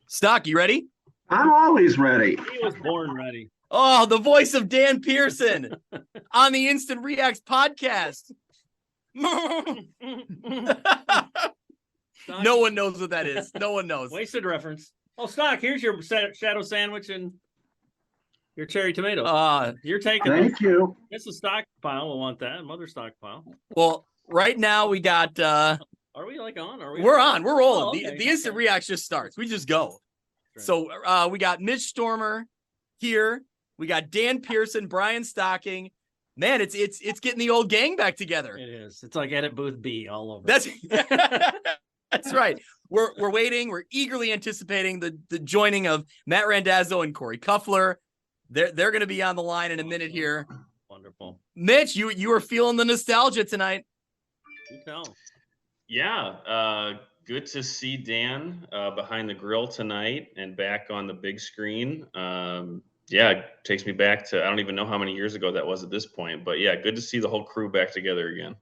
Stock, you ready? I'm always ready. He was born ready. Oh, the voice of Dan Pearson on the Instant Reax podcast. No one knows what that is. No one knows. Wasted reference. Oh, Stock, here's your shadow sandwich and your cherry tomato. You're taking Thank you. This is stockpile. We'll want that. Mother stockpile. Well, right now we got Are we like on? We're on. We're rolling. Oh, okay. The Instant Reax just starts. We just go. Right. So we got Mitch Stormer here. We got Dan Pearson, Brian Stocking. Man, it's getting the old gang back together. It is. It's like Edit Booth B all over. That's right. We're waiting. We're eagerly anticipating the joining of Matt Randazzo and Corey Cuffler. They're going to be on the line in a minute here. Wonderful. Mitch, you were feeling the nostalgia tonight. Yeah. Good to see Dan behind the grill tonight and back on the big screen. Yeah, it takes me back to, I don't even know how many years ago that was at this point, but yeah, good to see the whole crew back together again.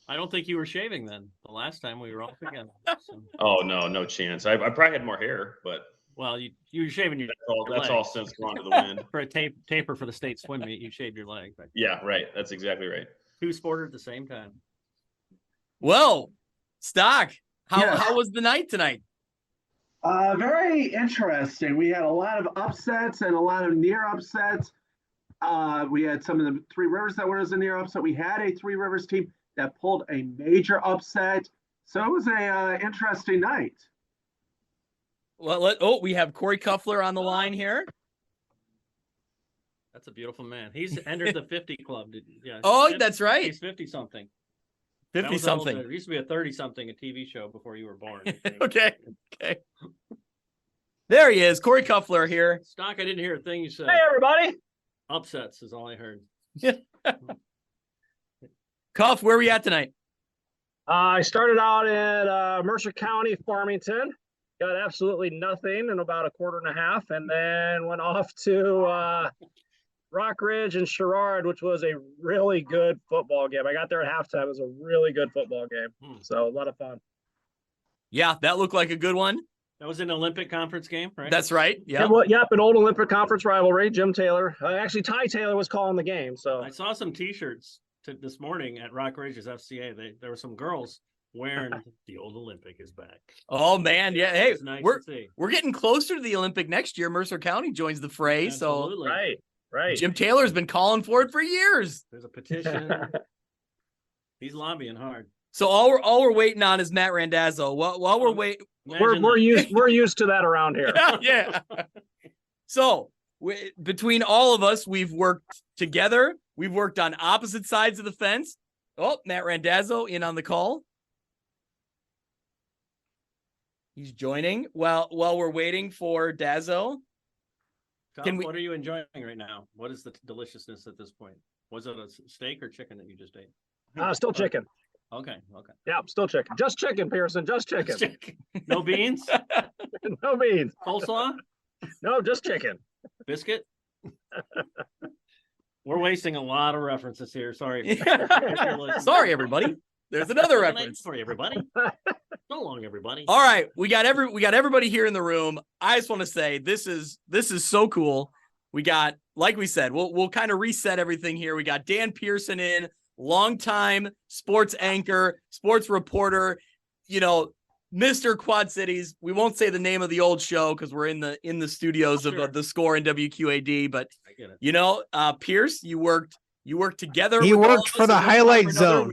I don't think you were shaving then. The last time we were all together. So. Oh, no chance. I probably had more hair, but. Well, you were shaving your That's all since gone to the wind. For a taper for the state swim meet, you shaved your leg. But... Yeah, right. That's exactly right. Two sported at the same time. Well, Stock, how was the night tonight? Very interesting. We had a lot of upsets and a lot of near upsets. We had some of the Three Rivers that was a near upset. We had a Three Rivers team that pulled a major upset. So it was a interesting night. Well, we have Corey Cuffler on the line here. That's a beautiful man. He's entered the 50 club. Yeah. Oh, 50, that's right. He's 50-something. 50-something. There used to be a 30-something, a TV show before you were born. Okay. There he is, Corey Cuffler here. Stock, I didn't hear a thing you said. Hey, everybody. Upsets is all I heard. Cuff, where are we at tonight? I started out in Mercer County, Farmington. Got absolutely nothing in about a quarter and a half, and then went off to Rock Ridge and Sherrard, which was a really good football game. I got there at halftime. It was a really good football game. So a lot of fun. Yeah, that looked like a good one. That was an Olympic conference game, right? That's right. Yeah. Yep, an old Olympic conference rivalry. Jim Taylor. Actually, Ty Taylor was calling the game. So I saw some T-shirts this morning at Rock Ridge's FCA. There were some girls wearing the old Olympic is back. Oh man, yeah. Hey, nice we're getting closer to the Olympic next year. Mercer County joins the fray. Absolutely. So right. Jim Taylor's been calling for it for years. There's a petition. He's lobbying hard. So all we're waiting on is Matt Randazzo. While we're waiting, we're used to that around here. Yeah. So between all of us, we've worked together. We've worked on opposite sides of the fence. Oh, Matt Randazzo in on the call. He's joining while we're waiting for Dazzo. Tom, what are you enjoying right now? What is the deliciousness at this point? Was it a steak or chicken that you just ate? Still chicken. Okay. Yeah, still chicken. Just chicken, Pearson. Just chicken. No beans? No beans. Coleslaw? No, just chicken. Biscuit? We're wasting a lot of references here. Sorry. Sorry, everybody. There's another reference. Sorry, everybody. So long, everybody. All right, we got everybody here in the room. I just want to say this is so cool. We got, like we said, we'll kind of reset everything here. We got Dan Pearson in, longtime sports anchor, sports reporter, Mr. Quad Cities. We won't say the name of the old show because we're in the studios of the Score and WQAD. But Pierce, you worked together. He worked for the Highlight Zone.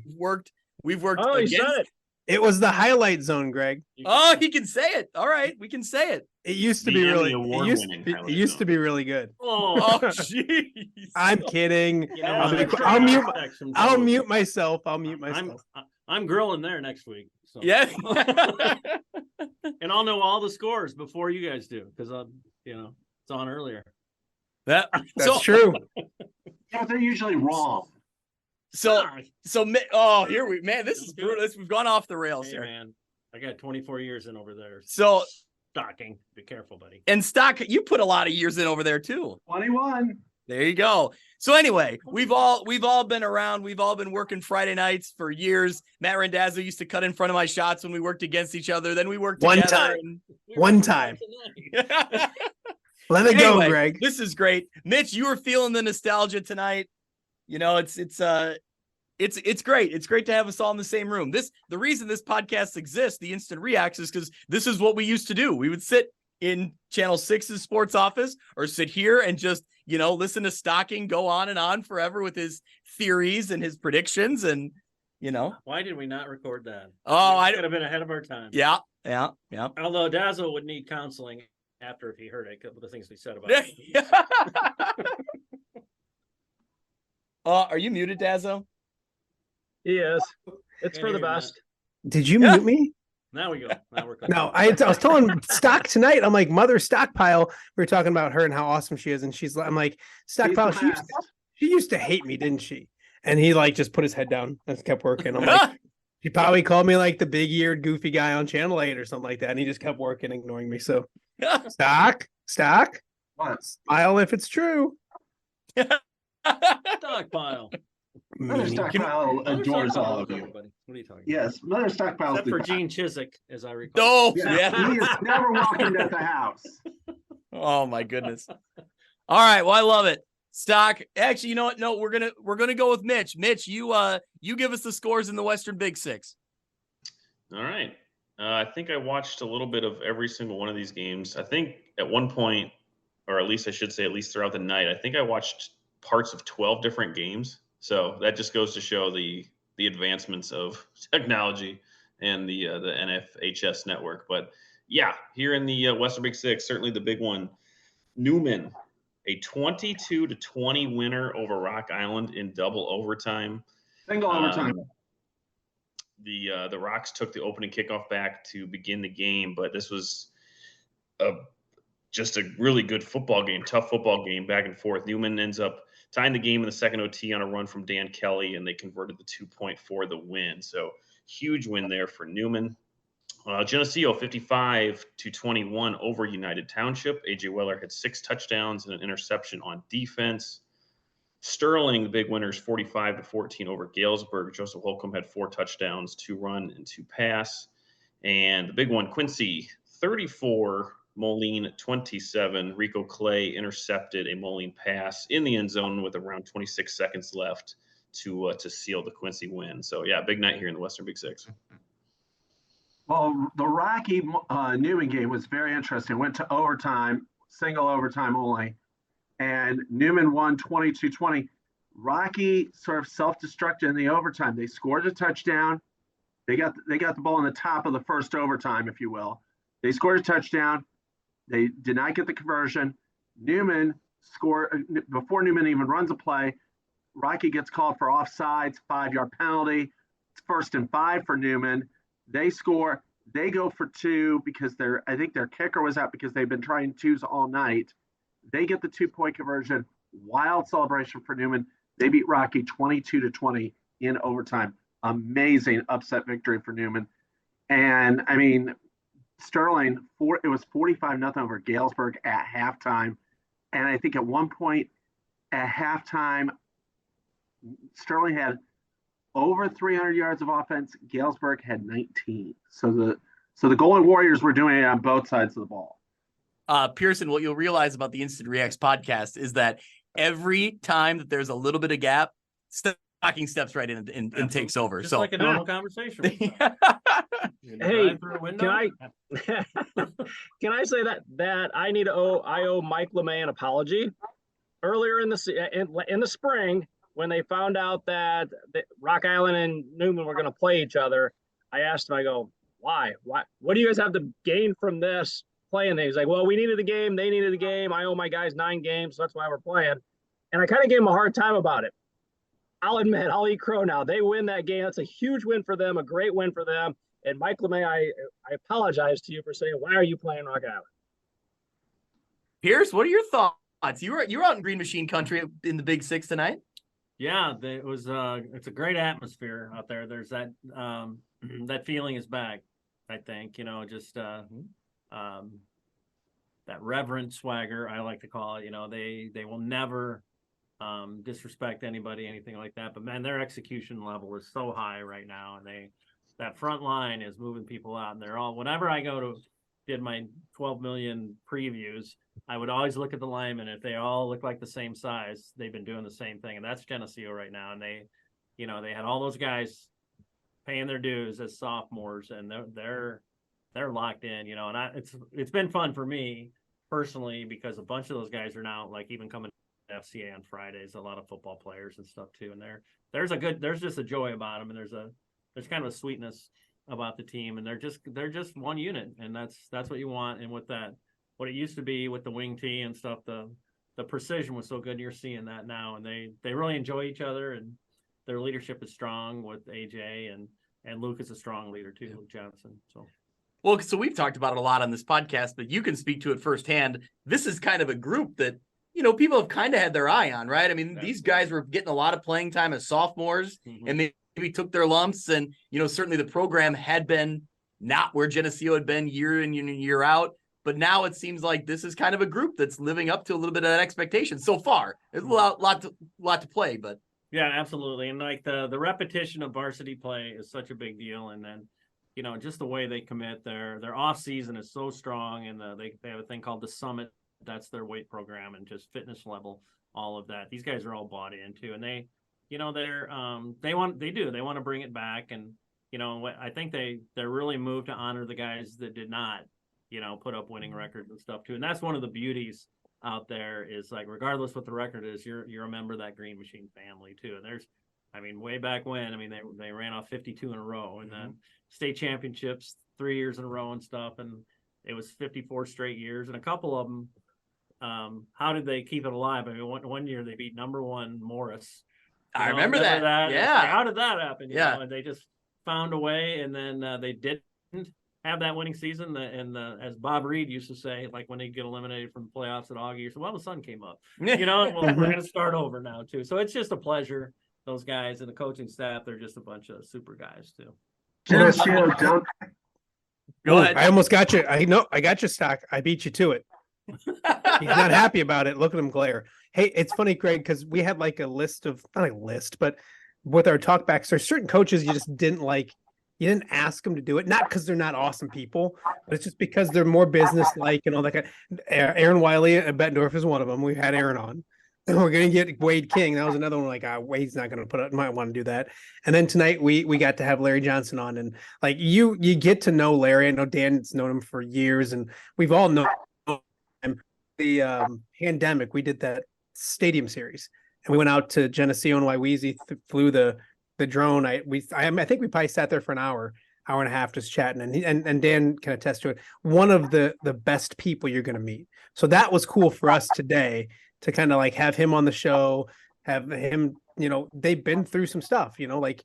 We've worked. Oh, he said it. It was the Highlight Zone, Greg. Oh, he can say it. All right, we can say it. It used to be really. It used to be really good. Oh, jeez. I'm kidding. I'll mute myself. I'm grilling there next week. So. Yeah. And I'll know all the scores before you guys do because it's on earlier. That's true. Yeah, but they're usually wrong. So here this is brutal. We've gone off the rails here. Man, I got 24 years in over there. So Stocking, be careful, buddy. And Stock, you put a lot of years in over there too. 21. There you go. So anyway, we've all been around. We've all been working Friday nights for years. Matt Randazzo used to cut in front of my shots when we worked against each other. Then we worked together. One time. Let it go, Greg. This is great. Mitch, you were feeling the nostalgia tonight. You know, it's great. It's great to have us all in the same room. The reason this podcast exists, the Instant Reax, is because this is what we used to do. We would sit in Channel 6's sports office or sit here and just, listen to Stocking go on and on forever with his theories and his predictions. And, why did we not record that? Oh, I could have been ahead of our time. Yeah. Although Dazzle would need counseling after if he heard it, the things we said about it. Are you muted, Dazzle? He is. It's for the best. Did you mute me? Now we go. Now we're no, I was telling Stock tonight. I'm like, Mother Stockpile. We were talking about her and how awesome she is, and I'm like, Stockpile. She used to hate me, didn't she? And he just put his head down and kept working. I'm like, she probably called me like the big-eared, goofy guy on Channel 8 or something like that, and he just kept working, ignoring me. So, Stock, what? Smile if it's true. Stockpile. Mother Stockpile adores all of you. What are you talking about? Yes, Mother Stockpile. Except for Gene Chiswick, as I recall. Oh, yeah. He is never welcomed at the house. Oh my goodness. All right, well, I love it. Stock. Actually, you know what? No, we're gonna go with Mitch. Mitch, you give us the scores in the Western Big Six. All right. I think I watched a little bit of every single one of these games. I think at one point, or at least I should say, at least throughout the night, I think I watched parts of 12 different games. So that just goes to show the advancements of technology and the NFHS network. But yeah, here in the Western Big Six, certainly the big one, Newman, a 22-20 winner over Rock Island in double overtime. Single overtime. The Rocks took the opening kickoff back to begin the game, but this was just a really good football game, tough football game, back and forth. Newman ends up tying the game in the second OT on a run from Dan Kelly, and they converted the 2-point for the win. So huge win there for Newman. Geneseo 55-21 over United Township. A.J. Weller had 6 touchdowns and an interception on defense. Sterling, the big winners, 45-14 over Galesburg. Joseph Holcomb had 4 touchdowns, 2 run and 2 pass. And the big one, Quincy, 34, Moline 27. Rico Clay intercepted a Moline pass in the end zone with around 26 seconds left to seal the Quincy win. So yeah, big night here in the Western Big Six. Well, the Rocky Newman game was very interesting. Went to overtime, single overtime only, and Newman won 22-20. Rocky sort of self-destructed in the overtime. They scored a touchdown. They got the ball in the top of the first overtime, if you will. They scored a touchdown. They did not get the conversion. Newman scored before Newman even runs a play. Rocky gets called for offsides, 5-yard penalty. It's 1st and 5 for Newman. They score. They go for 2 because I think their kicker was out because they've been trying 2s all night. They get the 2-point conversion. Wild celebration for Newman. They beat Rocky 22-20 in overtime. Amazing upset victory for Newman. And I mean, Sterling, it was 45-0 over Galesburg at halftime. And I think at one point at halftime, Sterling had over 300 yards of offense. Galesburg had 19. So the Golden Warriors were doing it on both sides of the ball. Pearson, what you'll realize about the Instant Reax podcast is that every time that there's a little bit of gap, Stocking steps right in and takes over. Just so like a normal conversation. Hey, can I say that I owe Mike LeMay an apology? Earlier in the spring, when they found out that Rock Island and Newman were going to play each other, I asked him, I go, why? What do you guys have to gain from this playing? He's like, well, we needed the game. They needed the game. I owe my guys 9 games. So that's why we're playing. And I kind of gave him a hard time about it. I'll admit, I'll eat crow now. They win that game. That's a huge win for them, a great win for them. And Mike LeMay, I apologize to you for saying, why are you playing Rock Island? Pierce, what are your thoughts? You were out in Green Machine Country in the Big Six tonight. Yeah, it's a great atmosphere out there. There's that that feeling is back. I think that reverent swagger, I like to call it. They will never disrespect anybody, anything like that. But man, their execution level is so high right now, and that front line is moving people out, and they're all. Whenever I did my 12 million previews, I would always look at the linemen. If they all look like the same size, they've been doing the same thing, and that's Geneseo right now. And they had all those guys paying their dues as sophomores, and they're locked in, and it's been fun for me personally because a bunch of those guys are now like even coming to FCA on Fridays, a lot of football players and stuff too. And there's just a joy about them, and there's kind of a sweetness about the team, and they're just one unit, and that's what you want. And with that, what it used to be with the wing tee and stuff, the precision was so good. You're seeing that now, and they really enjoy each other, and their leadership is strong with AJ, and Luke is a strong leader too, Luke Johnson. So we've talked about it a lot on this podcast, but you can speak to it firsthand. This is kind of a group that, people have kind of had their eye on, right? I mean, these guys were getting a lot of playing time as sophomores, and maybe took their lumps. And, certainly the program had been not where Geneseo had been year in and year out. But now it seems like this is kind of a group that's living up to a little bit of that expectation so far. There's a lot to play, but. Yeah, absolutely. And like the repetition of varsity play is such a big deal. And then, just the way they commit, their off season is so strong, and they have a thing called the Summit. That's their weight program and just fitness level, all of that. These guys are all bought into, and they want to bring it back. And, I think they're really moved to honor the guys that did not, put up winning records and stuff too. And that's one of the beauties out there is like, regardless what the record is, you're a member of that Green Machine family too. And way back when, they ran off 52 in a row, and then state championships 3 years in a row and stuff. And it was 54 straight years. And a couple of them, how did they keep it alive? One year they beat number 1 Morris. I remember that. Yeah. Like, how did that happen? Yeah. And they just found a way, and then they didn't have that winning season. And as Bob Reed used to say, like when they get eliminated from the playoffs at Augie, he said, well, the sun came up. We're going to start over now too. So it's just a pleasure. Those guys and the coaching staff, they're just a bunch of super guys too. Go ahead. I almost got you. I got you, Stock. I beat you to it. He's not happy about it. Look at him glare. Hey, it's funny, Greg, because we had like a list of, not a list, but with our talkbacks, there's certain coaches you just didn't like. You didn't ask them to do it, not because they're not awesome people, but it's just because they're more business-like and all that kind of. Aaron Wiley at Bettendorf is one of them. We had Aaron on. And we're going to get Wade King. That was another one like, Wade's not going to put it, might want to do that. And then tonight we got to have Larry Johnson on. And like you get to know Larry. I know Dan's known him for years, and we've all known him. The pandemic, we did that stadium series, and we went out to Geneseo and Waiwezi, flew the drone. I think we probably sat there for an hour and a half just chatting, and Dan can attest to it. One of the best people you're going to meet. So that was cool for us today to kind of like have him on the show, have him, they've been through some stuff, like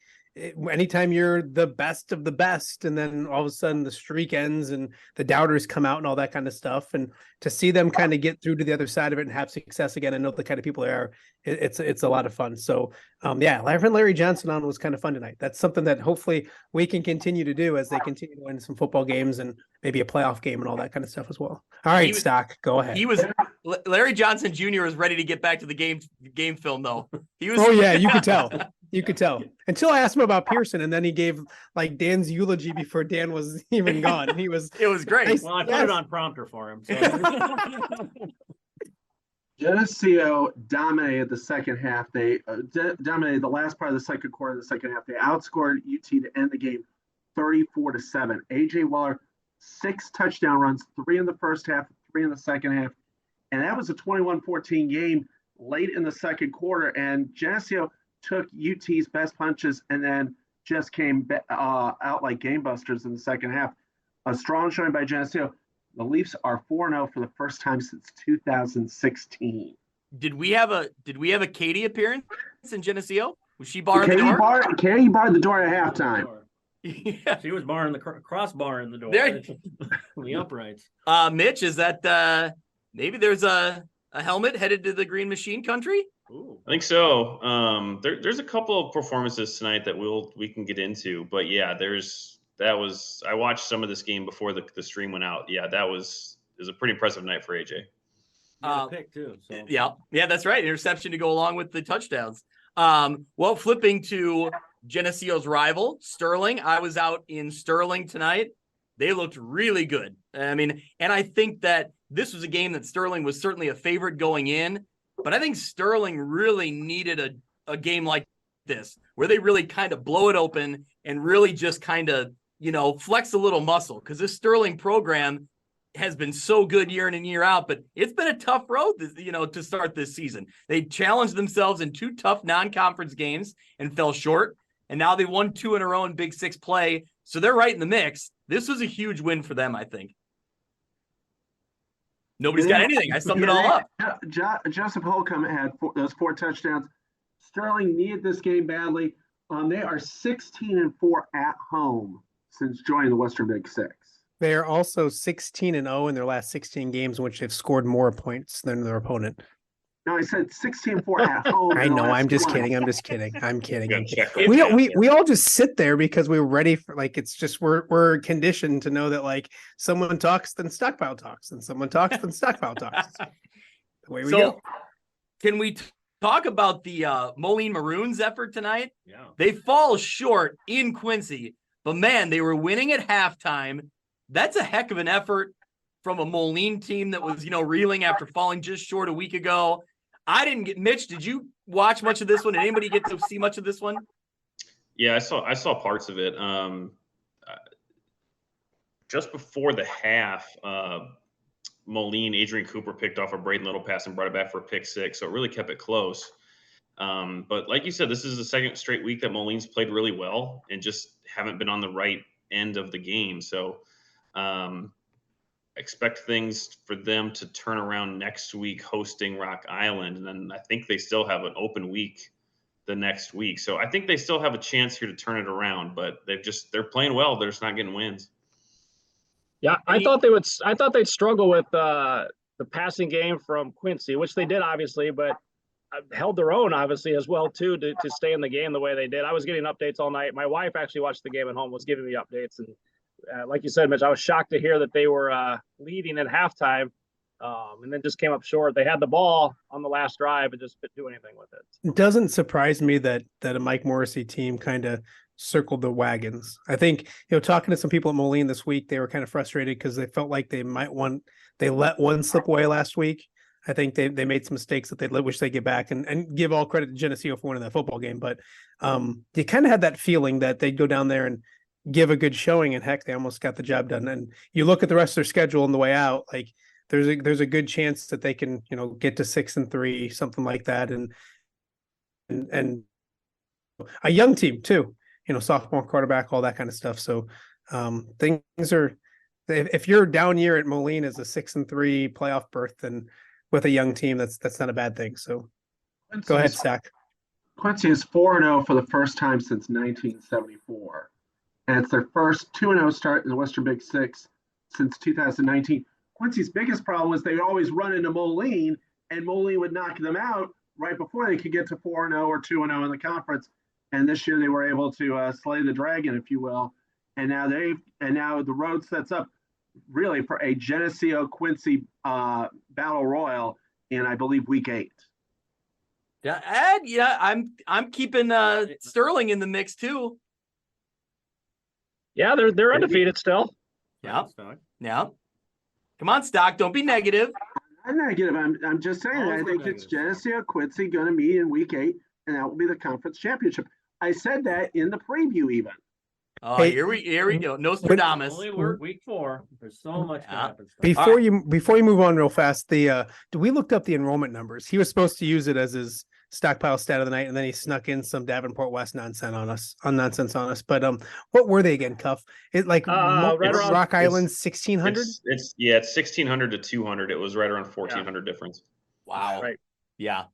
anytime you're the best of the best, and then all of a sudden the streak ends and the doubters come out and all that kind of stuff, and to see them kind of get through to the other side of it and have success again and know the kind of people they are, it's a lot of fun. So having Larry Johnson on was kind of fun tonight. That's something that hopefully we can continue to do as they continue to win some football games and maybe a playoff game and all that kind of stuff as well. All right, Stock, go ahead. Larry Johnson Jr. was ready to get back to the game film though. He was. Oh yeah, you could tell. You could tell until I asked him about Pearson, and then he gave like Dan's eulogy before Dan was even gone. It was great. Nice. Well, I put it on prompter for him. So. Geneseo dominated the second half. They dominated the last part of the second quarter of the second half. They outscored UT to end the game 34-7. AJ Weller, 6 touchdown runs, 3 in the first half, 3 in the second half. And that was a 21-14 game late in the second quarter. And Geneseo took UT's best punches and then just came out like game busters in the second half. A strong showing by Geneseo. The Leafs are 4-0 for the first time since 2016. Did we have a Katie appearance in Geneseo? Was she barring the door? Katie barred the door at halftime. Yeah. She was barring the crossbar in the door. The uprights. Mitch, is that maybe there's a helmet headed to the Green Machine country? Ooh. I think so. There's a couple of performances tonight that we can get into, but yeah, I watched some of this game before the stream went out. Yeah, it was a pretty impressive night for AJ. Pick too. So Yeah, that's right. Interception to go along with the touchdowns. Well, flipping to Geneseo's rival, Sterling. I was out in Sterling tonight. They looked really good. I mean, and I think that this was a game that Sterling was certainly a favorite going in, but I think Sterling really needed a game like this where they really kind of blow it open and really just kind of, flex a little muscle, because this Sterling program has been so good year in and year out, but it's been a tough road, to start this season. They challenged themselves in 2 tough non-conference games and fell short. And now they won 2 in a row in Big Six play. So they're right in the mix. This was a huge win for them, I think. Nobody's got anything. I summed it all up. Joseph Holcomb had those 4 touchdowns. Sterling needed this game badly. They are 16-4 at home since joining the Western Big Six. They are also 16-0 in their last 16 games, in which they've scored more points than their opponent. No, I said 16-4 at home. I know. I'm just kidding. I'm kidding. We all just sit there because we're ready for, it's just we're conditioned to know that someone talks, then Stockpile talks, and someone talks, then Stockpile talks. The way we go. Can we talk about the Moline Maroons effort tonight? Yeah. They fall short in Quincy, but man, they were winning at halftime. That's a heck of an effort from a Moline team that was, reeling after falling just short a week ago. I didn't get Mitch. Did you watch much of this one? Did anybody get to see much of this one? Yeah, I saw parts of it. Just before the half, Moline, Adrian Cooper picked off a Braden Little pass and brought it back for a pick 6. So it really kept it close. But like you said, this is the second straight week that Moline's played really well and just haven't been on the right end of the game. So expect things for them to turn around next week hosting Rock Island. And then I think they still have an open week the next week. So I think they still have a chance here to turn it around, but they're playing well. They're just not getting wins. Yeah, I thought they'd struggle with the passing game from Quincy, which they did obviously, but held their own obviously as well too to stay in the game the way they did. I was getting updates all night. My wife actually watched the game at home, was giving me updates, and like you said, Mitch, I was shocked to hear that they were leading at halftime, and then just came up short. They had the ball on the last drive and just couldn't do anything with it. It doesn't surprise me that a Mike Morrissey team kind of circled the wagons. I think, talking to some people at Moline this week, they were kind of frustrated because they felt like they let one slip away last week. I think they made some mistakes that they wish they get back, and give all credit to Geneseo for winning that football game. But you kind of had that feeling that they'd go down there and give a good showing, and heck, they almost got the job done. And you look at the rest of their schedule on the way out, there's a good chance that they can, get to 6-3, something like that. And a young team too, sophomore quarterback, all that kind of stuff. So things are, if you're down year at Moline as a 6-3 playoff berth, then with a young team, that's not a bad thing. So go ahead, Stack. Quincy is 4-0 for the first time since 1974. And it's their first 2-0 start in the Western Big Six since 2019. Quincy's biggest problem was they would always run into Moline, and Moline would knock them out right before they could get to 4-0 or 2-0 in the conference. And this year they were able to slay the dragon, if you will. And now the road sets up really for a Geneseo Quincy battle royal in, I believe, week 8. Yeah, Ed. Yeah, I'm keeping Sterling in the mix too. Yeah, they're undefeated still. Yeah. Come on, Stock. Don't be negative. I'm negative. I'm just saying. I think it's Geneseo Quincy going to meet in week 8, and that will be the conference championship. I said that in the preview even. Oh, hey, here we go. Nostradamus. Only week 4. There's so much to happen. Before you move on real fast, we looked up the enrollment numbers. He was supposed to use it as his stockpile stat of the night, and then he snuck in some Davenport West nonsense on us. But what were they again, Cuff? It right around Rock Island 1,600. It's 1,600 to 200. It was right around 1,400 difference. Wow. Right. Yeah.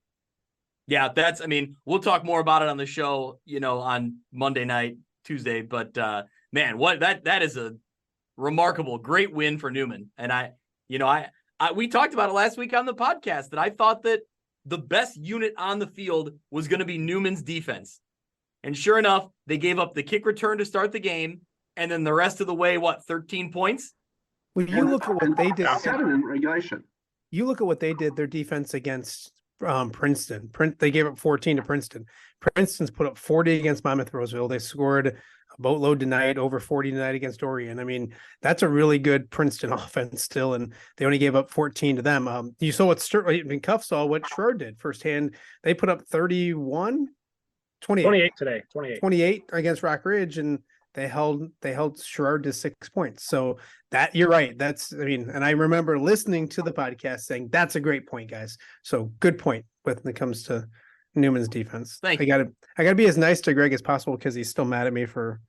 That's. I mean, we'll talk more about it on the show, on Monday night, Tuesday. But man, what that is a remarkable, great win for Newman. And we talked about it last week on the podcast that I thought that the best unit on the field was going to be Newman's defense. And sure enough, they gave up the kick return to start the game. And then the rest of the way, 13 points? When you look at what they did. 7 in regulation. You look at what they did, their defense against Princeton. They gave up 14 to Princeton. Princeton's put up 40 against Monmouth Roseville. They scored a boatload tonight, over 40 tonight against Orion. I mean, that's a really good Princeton offense still, and they only gave up 14 to them. You saw what Cuff saw what Sherrard did firsthand. They put up 28 today. 28 against Rock Ridge, and they held Sherrard to 6 points. So that you're right. And I remember listening to the podcast saying that's a great point, guys. So good point when it comes to Newman's defense. Thank you. I gotta be as nice to Greg as possible because he's still mad at me for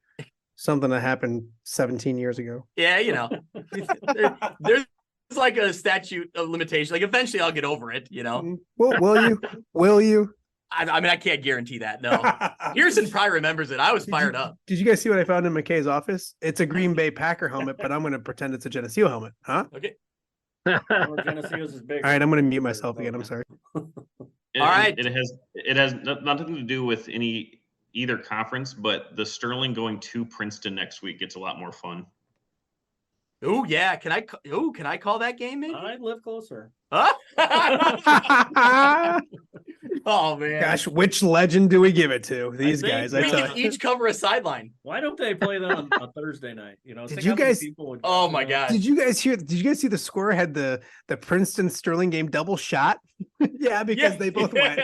something that happened 17 years ago. Yeah, there's like a statute of limitation. Like eventually I'll get over it, Well, will you? Will you? I mean, I can't guarantee that. No. Pearson probably remembers it. I was fired up. Did you guys see what I found in McKay's office? It's a Green Bay Packer helmet, but I'm going to pretend it's a Geneseo helmet. Huh? Okay. Geneseo's is big. All right, I'm going to mute myself again. I'm sorry. All right. It has nothing to do with either conference, but the Sterling going to Princeton next week gets a lot more fun. Oh yeah, can I call that game? Maybe I live closer. Huh? Oh man, gosh, which legend do we give it to? These guys, we can each cover a sideline. Why don't they play that on a Thursday night? Did you guys? Oh my god! Did you guys see the score had the Princeton Sterling game double shot? Yeah, because they both went.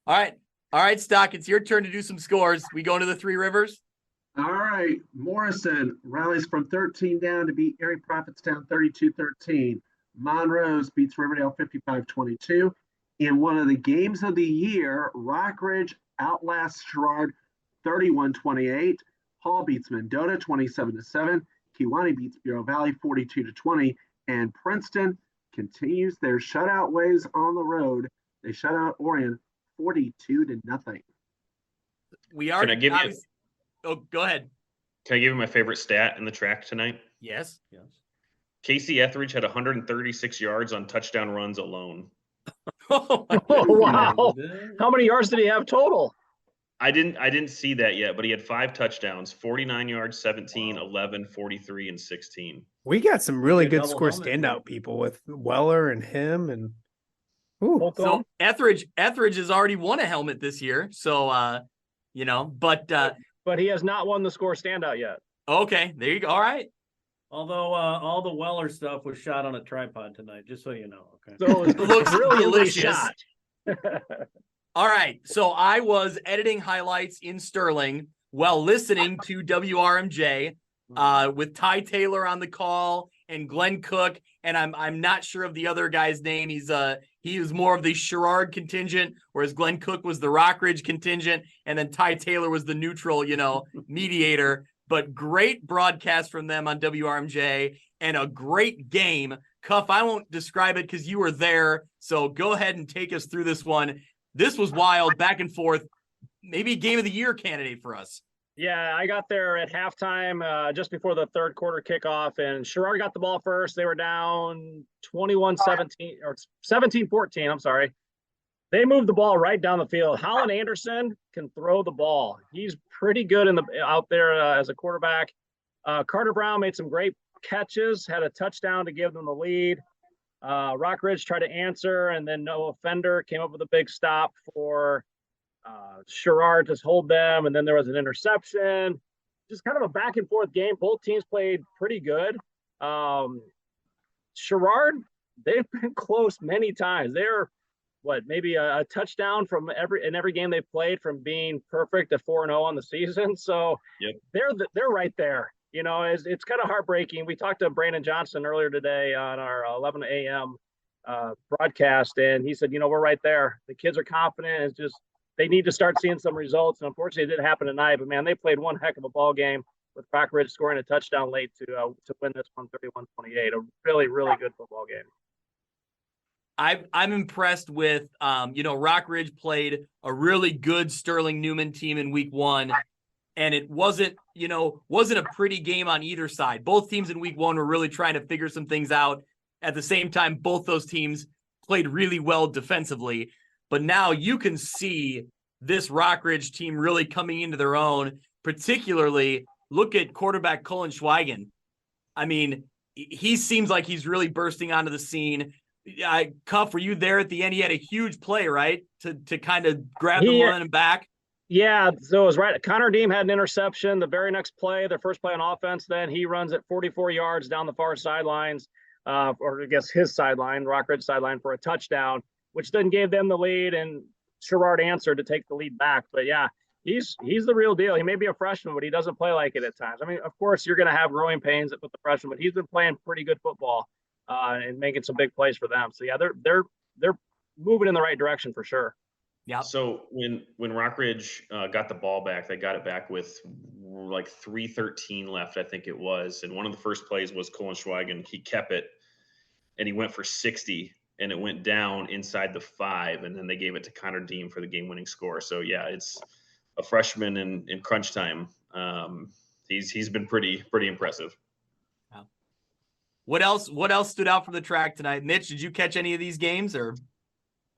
All right, Stock. It's your turn to do some scores. We go into the Three Rivers. All right. Morrison rallies from 13 down to beat Erie Prophetstown 32-13. Monrose beats Riverdale 55-22. In one of the games of the year, Rock Ridge outlasts Sherrard 31-28. Hall beats Mendota 27-7. Kewanee beats Bureau Valley 42-20. And Princeton continues their shutout ways on the road. They shut out Orion 42-0. We are. Can I give you? Oh, go ahead. Can I give you my favorite stat in the track tonight? Yes. Casey Etheridge had 136 yards on touchdown runs alone. Oh, wow. How many yards did he have total? I didn't see that yet, but he had 5 touchdowns, 49 yards, 17, 11, 43, and 16. We got some really good score standout people with Weller and him and so Etheridge has already won a helmet this year. So but he has not won the score standout yet. Okay, there you go. All right. Although all the Weller stuff was shot on a tripod tonight, just so you know. Okay. So it looks really delicious. All right. So I was editing highlights in Sterling while listening to WRMJ with Ty Taylor on the call and Glenn Cook. And I'm not sure of the other guy's name. He was more of the Sherrard contingent, whereas Glenn Cook was the Rockridge contingent, and then Ty Taylor was the neutral, mediator. But great broadcast from them on WRMJ and a great game. Cuff, I won't describe it because you were there, so go ahead and take us through this one. This was wild, back and forth. Maybe game of the year candidate for us. Yeah, I got there at halftime, just before the third quarter kickoff, and Sherrard got the ball first. They were down 21-17 or 17-14. I'm sorry. They moved the ball right down the field. Holland Anderson can throw the ball. He's pretty good out there as a quarterback. Carter Brown made some great catches, had a touchdown to give them the lead. Rock Ridge tried to answer, and then Noah Fender came up with a big stop for Sherrard to hold them, and then there was an interception. Just kind of a back and forth game. Both teams played pretty good. Sherrard, they've been close many times. They're maybe a touchdown from every game they've played from being perfect to 4-0 on the season. So yep. They're right there. It's kind of heartbreaking. We talked to Brandon Johnson earlier today on our 11 a.m. Broadcast, and he said, we're right there. The kids are confident. It's just they need to start seeing some results. And unfortunately, it didn't happen tonight. But man, they played one heck of a ball game with Rock Ridge scoring a touchdown late to win this one 31-28. A really, really good football game. I'm impressed with, Rock Ridge played a really good Sterling Newman team in week 1, and it wasn't a pretty game on either side. Both teams in week 1 were really trying to figure some things out. At the same time, both those teams played really well defensively, but now you can see this Rock Ridge team really coming into their own, particularly look at quarterback Cullen Schweigen. I mean, he seems like he's really bursting onto the scene. Cuff, were you there at the end? He had a huge play, right, to kind of grab the momentum back. Yeah, so it was right. Connor Deem had an interception. The very next play, their first play on offense, then he runs it 44 yards down the far sidelines, or I guess his sideline, Rock Ridge sideline, for a touchdown, which then gave them the lead, and Sherrard answered to take the lead back. But yeah, he's the real deal. He may be a freshman, but he doesn't play like it at times. I mean, of course, you're going to have growing pains with the freshman, but he's been playing pretty good football and making some big plays for them. So yeah, they're moving in the right direction for sure. Yeah. So when Rockridge got the ball back, they got it back with like 3:13 left, I think it was. And one of the first plays was Colin Schweigen. He kept it, and he went for 60, and it went down inside the 5, and then they gave it to Connor Deem for the game-winning score. So yeah, it's a freshman in crunch time. He's been pretty impressive. Yeah. What else stood out from the track tonight? Mitch, did you catch any of these games or?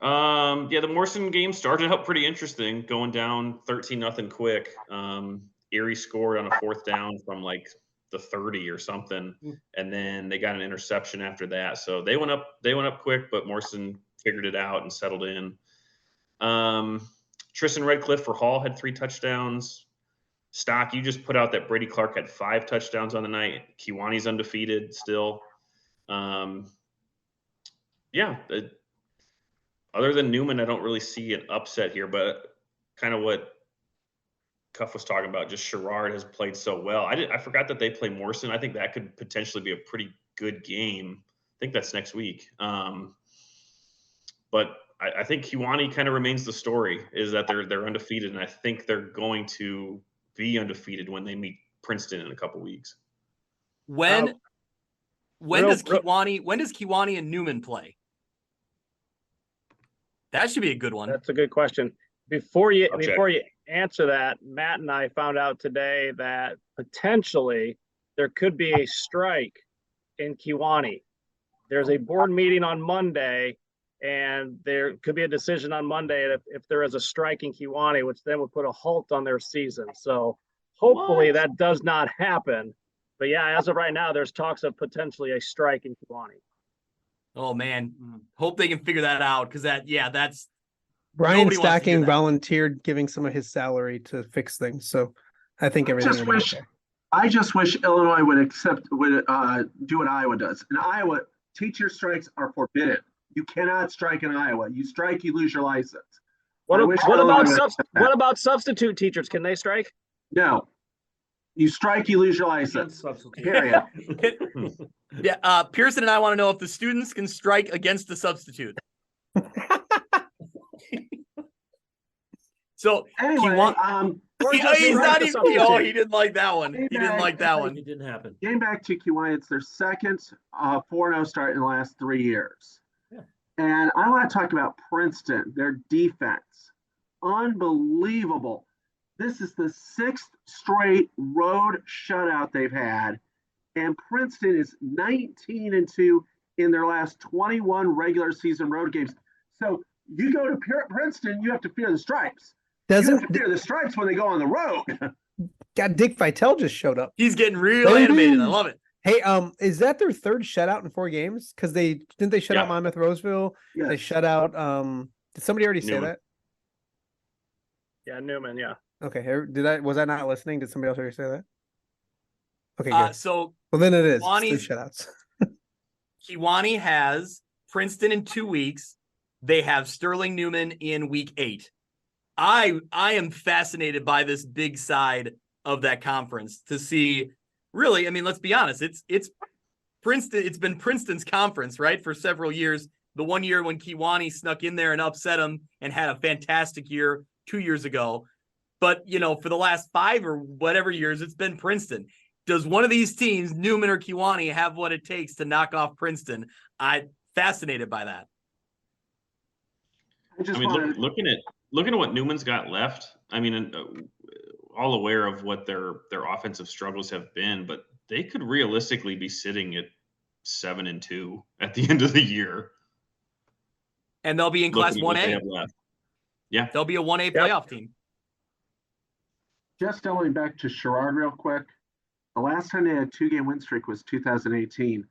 Yeah, the Morrison game started out pretty interesting, going down 13-0 quick. Erie scored on a 4th down from like the 30 or something, and then they got an interception after that. So they went up quick, but Morrison figured it out and settled in. Tristan Redcliffe for Hall had 3 touchdowns. Stock, you just put out that Brady Clark had 5 touchdowns on the night. Kiwani's undefeated still. Yeah. Other than Newman, I don't really see an upset here, but kind of what Cuff was talking about, just Sherrard has played so well. I forgot that they play Morrison. I think that could potentially be a pretty good game. I think that's next week. But I think Kiwani kind of remains the story, is that they're undefeated, and I think they're going to be undefeated when they meet Princeton in a couple weeks. When does Kiwani and Newman play? That should be a good one. That's a good question. Before you answer that, Matt and I found out today that potentially there could be a strike in Kiwani. There's a board meeting on Monday, and there could be a decision on Monday if there is a strike in Kiwani, which then would put a halt on their season. So hopefully that does not happen. But yeah, as of right now, there's talks of potentially a strike in Kiwani. Oh man, hope they can figure that out, because that's Brian Stocking volunteered giving some of his salary to fix things, so I think everything. I just wish Illinois would do what Iowa does. In Iowa, teacher strikes are forbidden. You cannot strike in Iowa. You strike, you lose your license. What about substitute teachers? Can they strike? No. You strike, you lose your license. Period. Yeah, Pearson and I want to know if the students can strike against the substitute. So anyway, he's not even. Oh, he didn't like that one. He didn't like that one. It didn't happen. Getting back to Kiwani, it's their second 4-0 start in the last 3 years. Yeah. And I want to talk about Princeton, their defense. Unbelievable. This is the 6th straight road shutout they've had. And Princeton is 19-2 in their last 21 regular season road games. So you go to Princeton, you have to fear the stripes. You have to fear the stripes when they go on the road. God, Dick Vitale just showed up. He's getting real animated. I love it. Hey, is that their 3rd shutout in 4 games? Because they shut out Monmouth Roseville. Yes. They shut out. Did somebody already say that? Yeah, Newman. Yeah. Okay. Was I not listening? Did somebody else already say that? Okay. Well, then it is 3 shutouts. Kiwani has Princeton in 2 weeks. They have Sterling Newman in week 8. I am fascinated by this big side of that conference to see. Really, I mean, let's be honest. It's Princeton. It's been Princeton's conference, right, for several years. The one year when Kiwani snuck in there and upset them and had a fantastic year 2 years ago. But, for the last 5 or whatever years, it's been Princeton. Does one of these teams, Newman or Kiwani, have what it takes to knock off Princeton? I'm fascinated by that. Looking at what Newman's got left, I mean, all aware of what their offensive struggles have been, but they could realistically be sitting at 7-2 at the end of the year. And they'll be in Class 1A. Yeah. They'll be a 1A playoff team. Just going back to Sherrard real quick. The last time they had a 2-game win streak was 2018.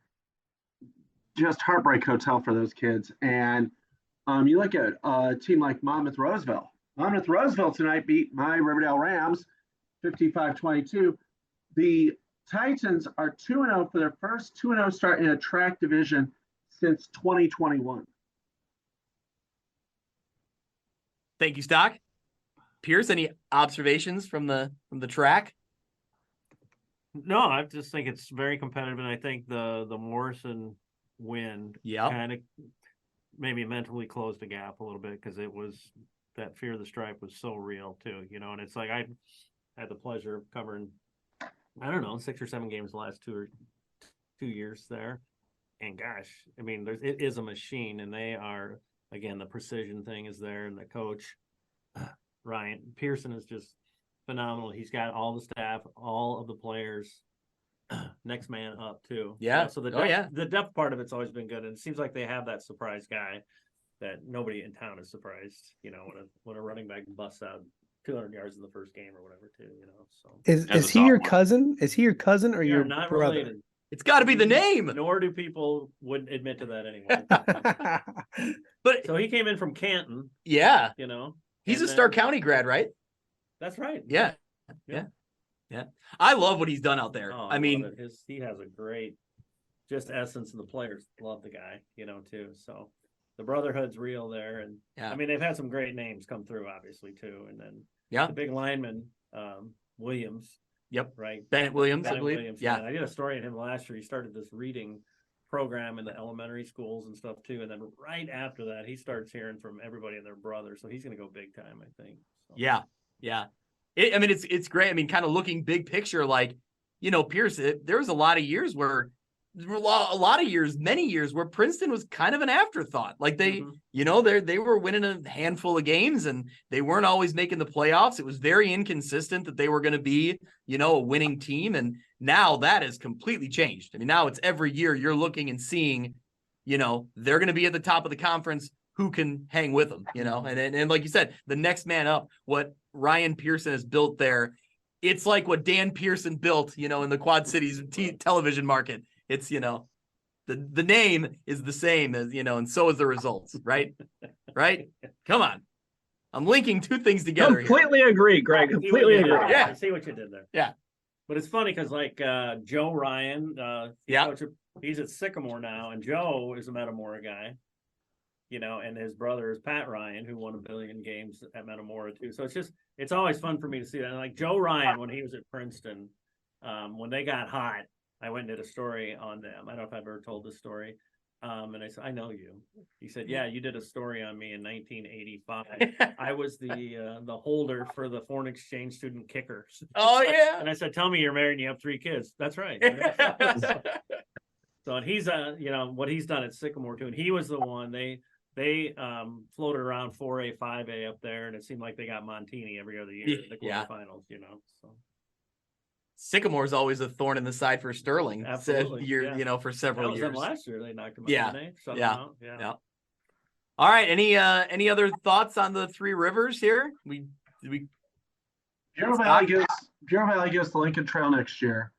Just heartbreak hotel for those kids. And you look at a team like Monmouth Roseville. Monmouth Roseville tonight beat my Riverdale Rams 55-22. The Titans are 2-0 for their first 2-0 start in a track division since 2021. Thank you, Stock. Pierce, any observations from the track? No, I just think it's very competitive, and I think the Morrison win kind of maybe mentally closed the gap a little bit, because it was that fear of the stripe was so real too, and it's like I had the pleasure of covering, I don't know, 6 or 7 games the last 2 years there, and gosh, I mean, it is a machine, and they are, again, the precision thing is there, and the coach Ryan Pearson is just phenomenal. He's got all the staff, all of the players, next man up too. Yeah. So the depth part of it's always been good, and it seems like they have that surprise guy that nobody in town is surprised. When a running back busts out 200 yards in the first game or whatever too. So is he your cousin? Is he your cousin or your not brother? related? It's got to be the name. Nor do people would admit to that anymore. But so he came in from Canton. Yeah. He's a Star County grad, right? That's right. Yeah. I love what he's done out there. Oh, I mean, he has a great just essence, and the players love the guy, too. So the brotherhood's real there, and I mean, they've had some great names come through, obviously, too. And then the big lineman, Williams. Yep. Right. Bennett Williams, I believe. Williams, yeah. I did a story on him last year. He started this reading program in the elementary schools and stuff too, and then right after that, he starts hearing from everybody and their brother. So he's going to go big time, I think. So. Yeah. It's great. I mean, kind of looking big picture, like, Pierce, there was a lot of years where many years where Princeton was kind of an afterthought. Like they were winning a handful of games and they weren't always making the playoffs. It was very inconsistent that they were going to be, a winning team. And now that has completely changed. I mean, now it's every year you're looking and seeing, they're going to be at the top of the conference. Who can hang with them, and like you said, the next man up, what Ryan Pearson has built there. It's like what Dan Pearson built, in the Quad Cities television market. It's, the name is the same as, and so is the results, right? Right? Come on. I'm linking two things together. Completely agree, Greg. Completely agree. Yeah. I see what you did there. Yeah. But it's funny because like Joe Ryan, he's at Sycamore now, and Joe is a Metamora guy, and his brother is Pat Ryan, who won 1 billion games at Metamora too. So it's always fun for me to see that. And like Joe Ryan, when he was at Princeton, when they got hot, I went and did a story on them. I don't know if I've ever told this story. And I said, I know you. He said, yeah, you did a story on me in 1985. I was the holder for the foreign exchange student kickers. Oh, yeah. And I said, tell me you're married and you have 3 kids. That's right. So, and he's, what he's done at Sycamore too. And he was the one, they floated around 4A, 5A up there. And it seemed like they got Montini every other year in the quarterfinals, so. Sycamore is always a thorn in the side for Sterling. Absolutely. For several years. Last year they knocked him out. Yeah. All right. Any other thoughts on the Three Rivers here? Bureau Valley goes to Lincoln Trail next year.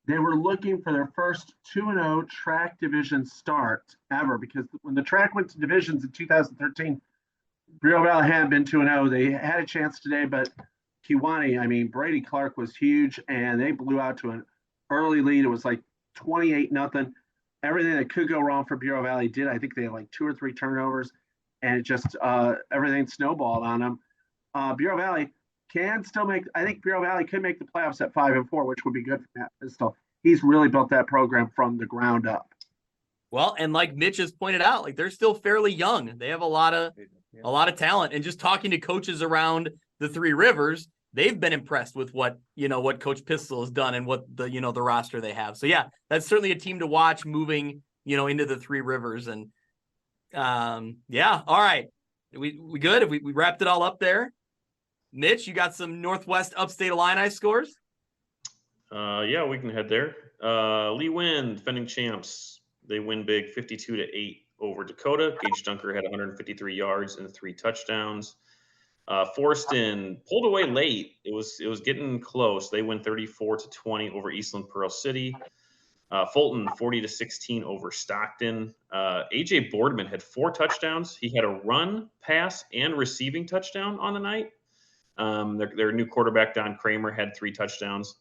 They were looking for their first 2-0 track division start ever, because when the track went to divisions in 2013, Bureau Valley hadn't been 2-0. They had a chance today, but Kewanee, Brady Clark was huge, and they blew out to an early lead. It was like 28-0. Everything that could go wrong for Bureau Valley did. I think they had like 2 or 3 turnovers, and it just everything snowballed on them. Bureau Valley can still I think Bureau Valley could make the playoffs at 5-4, which would be good for Matt Pistol. He's really built that program from the ground up. Well, and like Mitch has pointed out, like they're still fairly young. They have a lot of talent, and just talking to coaches around the Three Rivers, they've been impressed with what Coach Pistol has done and what the roster they have. So yeah, that's certainly a team to watch moving, into the Three Rivers. And all right. We good? We wrapped it all up there. Mitch, you got some Northwest Upstate Illini scores? Yeah, we can head there. Lee Wynn, defending champs. They win big 52-8 over Dakota. Gage Dunker had 153 yards and 3 touchdowns. Forston pulled away late. It was getting close. They win 34-20 over Eastland Pearl City. Fulton 40-16 over Stockton. AJ Boardman had 4 touchdowns. He had a run, pass, and receiving touchdown on the night. Their new quarterback Don Kramer had 3 touchdowns.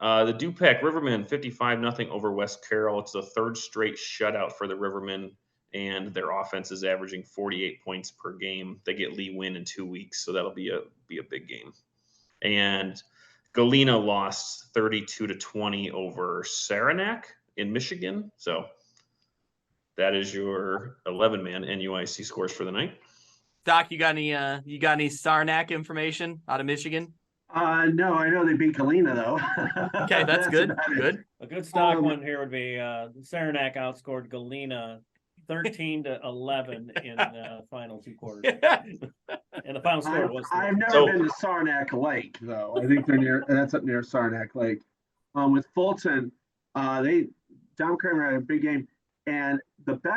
The Dupac Rivermen 55-0 over West Carroll. It's the 3rd straight shutout for the Rivermen, and their offense is averaging 48 points per game. They get Lee Win in 2 weeks, so that'll be a big game. And Galena lost 32-20 over Saranac in Michigan. So that is your 11-man NUIC scores for the night. Doc, you got any Saranac information out of Michigan? No, I know they beat Galena though. Okay, that's good. Good. A good stock one here would be Saranac outscored Galena 13-11 in the final 2 quarters. And the final score was. I've never been to Saranac Lake though. I think that's up near Saranac Lake. With Fulton, Don Kramer had a big game, and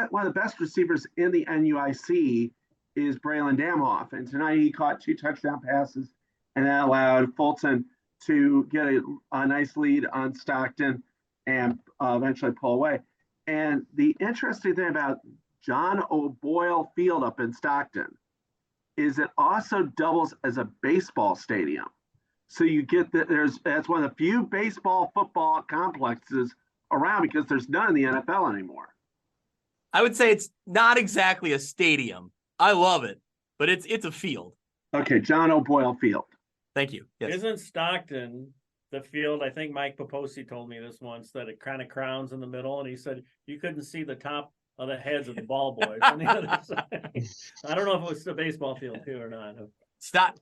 one of the best receivers in the NUIC is Braylon Damhoff, and tonight he caught 2 touchdown passes, and that allowed Fulton to get a nice lead on Stockton and eventually pull away. And the interesting thing about John O'Boyle Field up in Stockton is it also doubles as a baseball stadium. So you get that's one of the few baseball football complexes around because there's none in the NFL anymore. I would say it's not exactly a stadium. I love it, but it's a field. Okay, John O'Boyle Field. Thank you. Yes. Isn't Stockton the field? I think Mike Poposi told me this once, that it kind of crowns in the middle, and he said you couldn't see the top of the heads of the ball boys on the other side. I don't know if it was the baseball field too or not.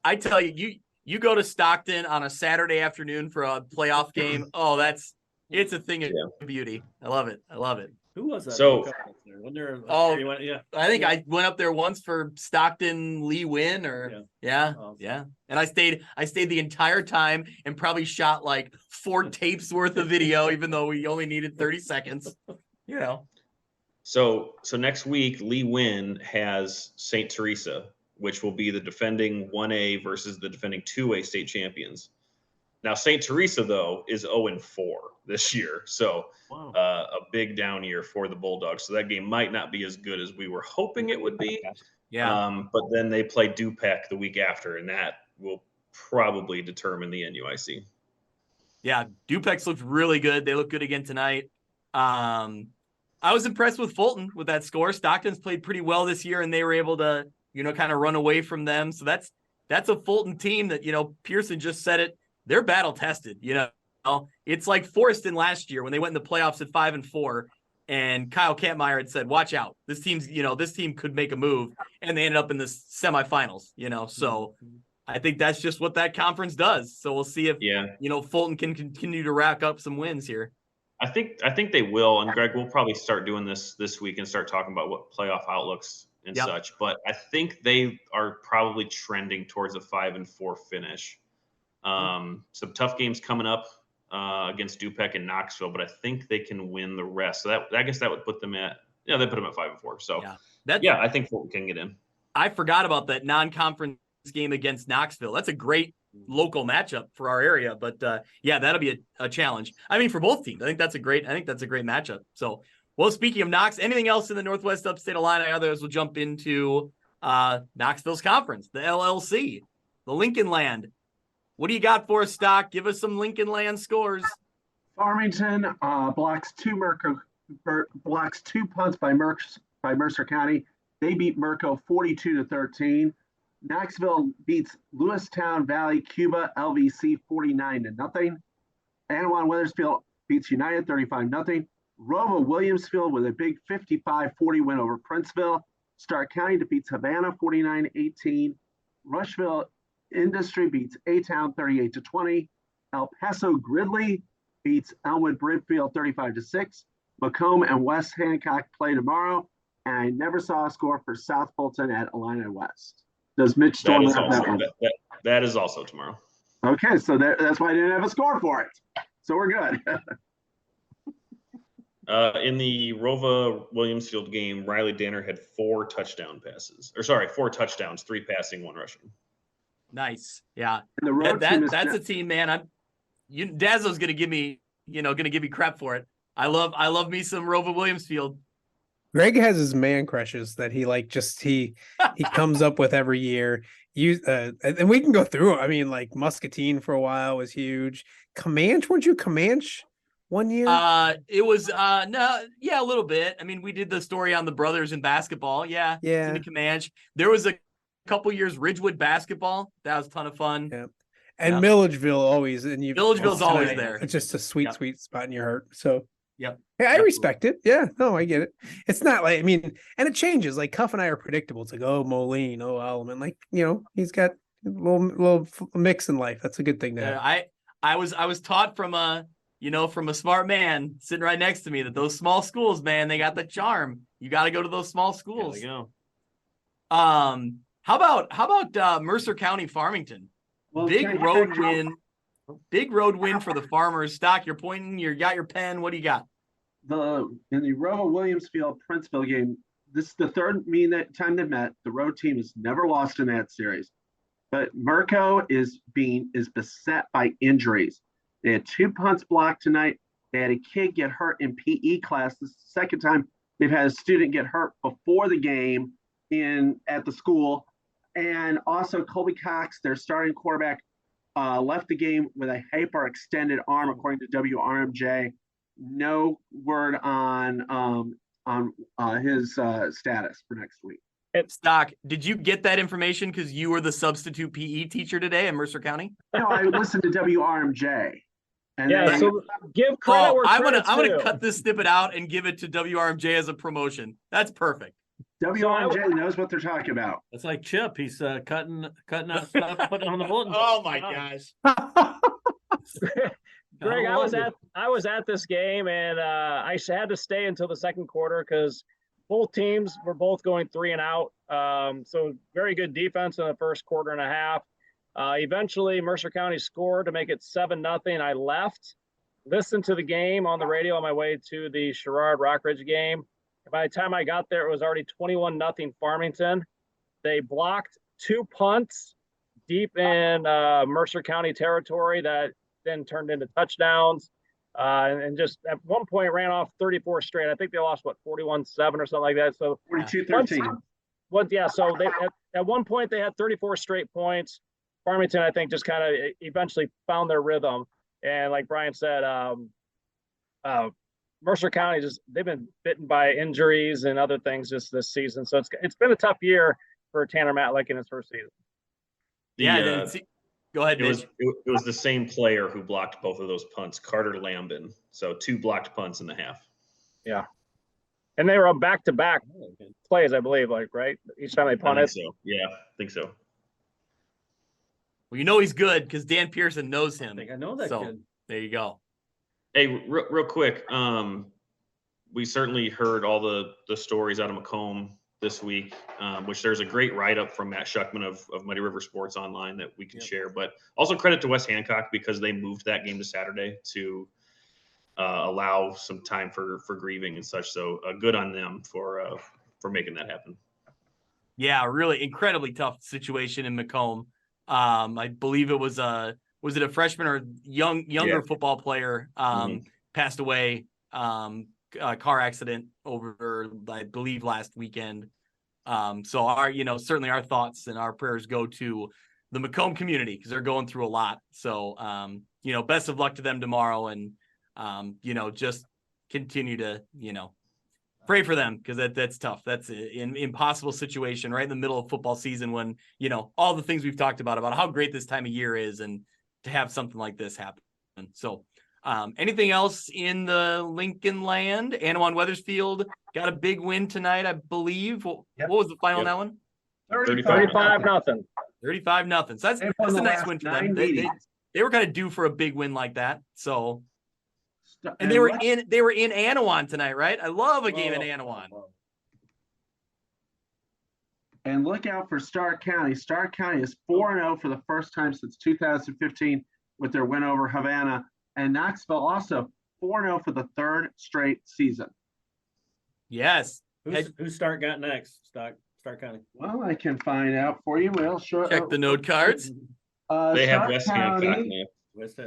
I tell you, you go to Stockton on a Saturday afternoon for a playoff game. Oh, it's a thing of beauty. I love it. Who was that? So, I think I went up there once for Stockton Lee Win, or yeah. And I stayed the entire time and probably shot like 4 tapes worth of video, even though we only needed 30 seconds. You know. So next week, Lee Win has St. Teresa, which will be the defending 1A versus the defending 2A state champions. Now, St. Teresa, though, is 0-4 this year. So a big down year for the Bulldogs. So that game might not be as good as we were hoping it would be. Yeah. But then they play Dupac the week after, and that will probably determine the NUIC. Yeah, Dupex looked really good. They look good again tonight. I was impressed with Fulton with that score. Stockton's played pretty well this year, and they were able to, kind of run away from them. So that's a Fulton team that, Pearson just said it. They're battle tested, It's like Forston last year when they went in the playoffs at 5-4, and Kyle Kampmeyer had said, "Watch out, this team could make a move," and they ended up in the semifinals. So I think that's just what that conference does. So we'll see if Fulton can continue to rack up some wins here. I think they will, and Greg, we'll probably start doing this week and start talking about what playoff outlooks and such. But I think they are probably trending towards a 5-4 finish. Some tough games coming up against Dupac and Knoxville, but I think they can win the rest. So I guess that would put them at they put them at 5-4. So I think Fulton can get in. I forgot about that non-conference game against Knoxville. That's a great local matchup for our area, but that'll be a challenge. I mean, for both teams, I think that's a great matchup. So, well, speaking of Knox, anything else in the Northwest Upstate Illini? Others will jump into Knoxville's conference, the LLC, the Lincoln Land. What do you got for us, Stock? Give us some Lincoln Land scores. Farmington blocks 2 punts by Mercer County. They beat Merco 42-13. Knoxville beats Lewistown Valley Cuba LVC 49-0. Anawan Wethersfield beats United 35-0. Roma Williamsfield with a big 55-40 win over Princeville. Stark County defeats Havana 49-18. Rushville Industry beats A-Town 38-20. El Paso Gridley beats Elmwood Bridfield 35-6. Macomb and West Hancock play tomorrow. And I never saw a score for South Fulton at Illini West. Does Mitch Storm have that one? That is also tomorrow. Okay, so that's why I didn't have a score for it. So we're good. In the Rova Williamsfield game, Riley Danner had 4 touchdowns, 3 passing, 1 rushing. Nice. Yeah. And the road team That's a team, man. Dazzle's gonna give me crap for it. I love me some Rova Williamsfield. Greg has his man crushes that he he comes up with every year. And we can go through it. I mean, like Muscatine for a while was huge. Comanche, weren't you Comanche one year? It was no, yeah, a little bit. I mean, we did the story on the brothers in basketball. Yeah. In Comanche. There was a couple years Ridgewood basketball. That was a ton of fun. Yeah. And Milledgeville always, and Milledgeville's always there. It's just a sweet spot in your heart. So yep. Hey, I respect it. Yeah, no, I get it. It's not like, I mean, and it changes. Like Cuff and I are predictable. It's like, oh, Moline, oh, Alleman. Like, he's got a little mix in life. That's a good thing to have. I was taught from a smart man sitting right next to me that those small schools, man, they got the charm. You got to go to those small schools. There you go. How about Mercer County Farmington? Well, Big road win for the Farmers. Stock, you're pointing, you got your pen. What do you got? In the Rova Williamsfield Princeville game, this is the third time they've met. The road team has never lost in that series, but Mirco is beset by injuries. They had 2 punts blocked tonight. They had a kid get hurt in PE class. This is the second time they've had a student get hurt before the game at the school. And also Colby Cox, their starting quarterback, left the game with a hyperextended arm, according to WRMJ. No word on his status for next week. Stock, did you get that information because you were the substitute PE teacher today in Mercer County? No, I listened to WRMJ. And so give credit where I'm credit's gonna due. cut this snippet out and give it to WRMJ as a promotion. That's perfect. WRMJ knows what they're talking about. It's like Chip. He's cutting out stuff, putting on the bulletin. Oh my gosh. Greg, I was at this game, and I had to stay until the second quarter because both teams were both going 3 and out. So very good defense in the first quarter and a half. Eventually, Mercer County scored to make it 7-0. I left, listened to the game on the radio on my way to the Sherrard Rockridge game. By the time I got there, it was already 21-0 Farmington. They blocked 2 punts deep in Mercer County territory that then turned into touchdowns. And just at one point ran off 34 straight. I think they lost 41-7 or something like that. So 42-13. So they at one point they had 34 straight points. Farmington, I think, just kind of eventually found their rhythm. And like Brian said, Mercer County they've been bitten by injuries and other things just this season. So it's been a tough year for Tanner Matlick in his first season. Go ahead, Mitch. It was the same player who blocked both of those punts, Carter Lambin. So 2 blocked punts in the half. Yeah. And they were back-to-back plays, I believe, right? Each time they punted. I think so. Yeah, I think so. Well, he's good because Dan Pearson knows him. I know that kid. There you go. Hey, real quick, we certainly heard all the stories out of Macomb this week, which there's a great write-up from Matt Shuckman of Muddy River Sports Online that we can share. But also credit to West Hancock because they moved that game to Saturday to allow some time for grieving and such. So good on them for making that happen. Yeah, really incredibly tough situation in Macomb. I believe it was it a freshman or younger football player passed away, car accident over, I believe, last weekend. So certainly our thoughts and our prayers go to the Macomb community because they're going through a lot. So, best of luck to them tomorrow and, just continue to, pray for them because that's tough. That's an impossible situation right in the middle of football season when, all the things we've talked about how great this time of year is and to have something like this happen. So anything else in the Lincoln land? Anawan Wethersfield got a big win tonight, I believe. What was the final on that one? 35-0. 35-0. So that's a nice win for them. They were kind of due for a big win like that. So and they were in Anawan tonight, right? I love a game in Anawan. And look out for Stark County. Stark County is 4-0 for the first time since 2015 with their win over Havana. And Knoxville also 4-0 for the third straight season. Yes. Who's Stark got next? Stark County. Well, I can find out for you. We'll sure Check the note cards. They have Stark West Hancock County next.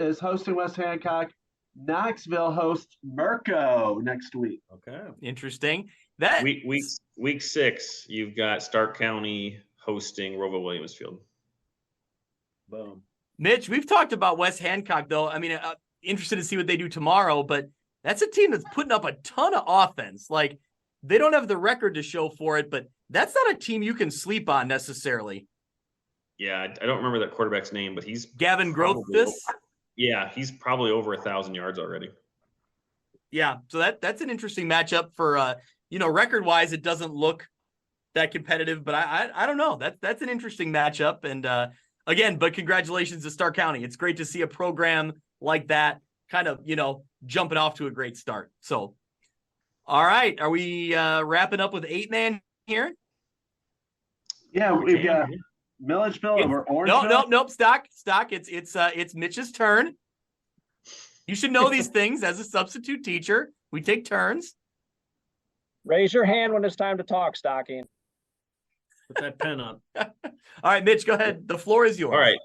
is hosting West Hancock. Knoxville hosts Mirco next week. Okay. Interesting. That Week 6, you've got Stark County hosting Roval Williamsfield. Boom. Mitch, we've talked about West Hancock, though. I mean, interested to see what they do tomorrow, but that's a team that's putting up a ton of offense. Like, they don't have the record to show for it, but that's not a team you can sleep on necessarily. Yeah, I don't remember that quarterback's name, but he's Gavin Grothfus. Yeah, he's probably over 1,000 yards already. Yeah, so that's an interesting matchup for record-wise, it doesn't look that competitive, but I don't know. That's an interesting matchup. And again, but congratulations to Stark County. It's great to see a program like that kind of, jumping off to a great start. So, all right, are we wrapping up with 8-man here? Yeah, we've got Milledgeville over Orangeville. Nope. Stock. It's Mitch's turn. You should know these things as a substitute teacher. We take turns. Raise your hand when it's time to talk, Stocking. Put that pen up. All right, Mitch, go ahead. The floor is yours. All right.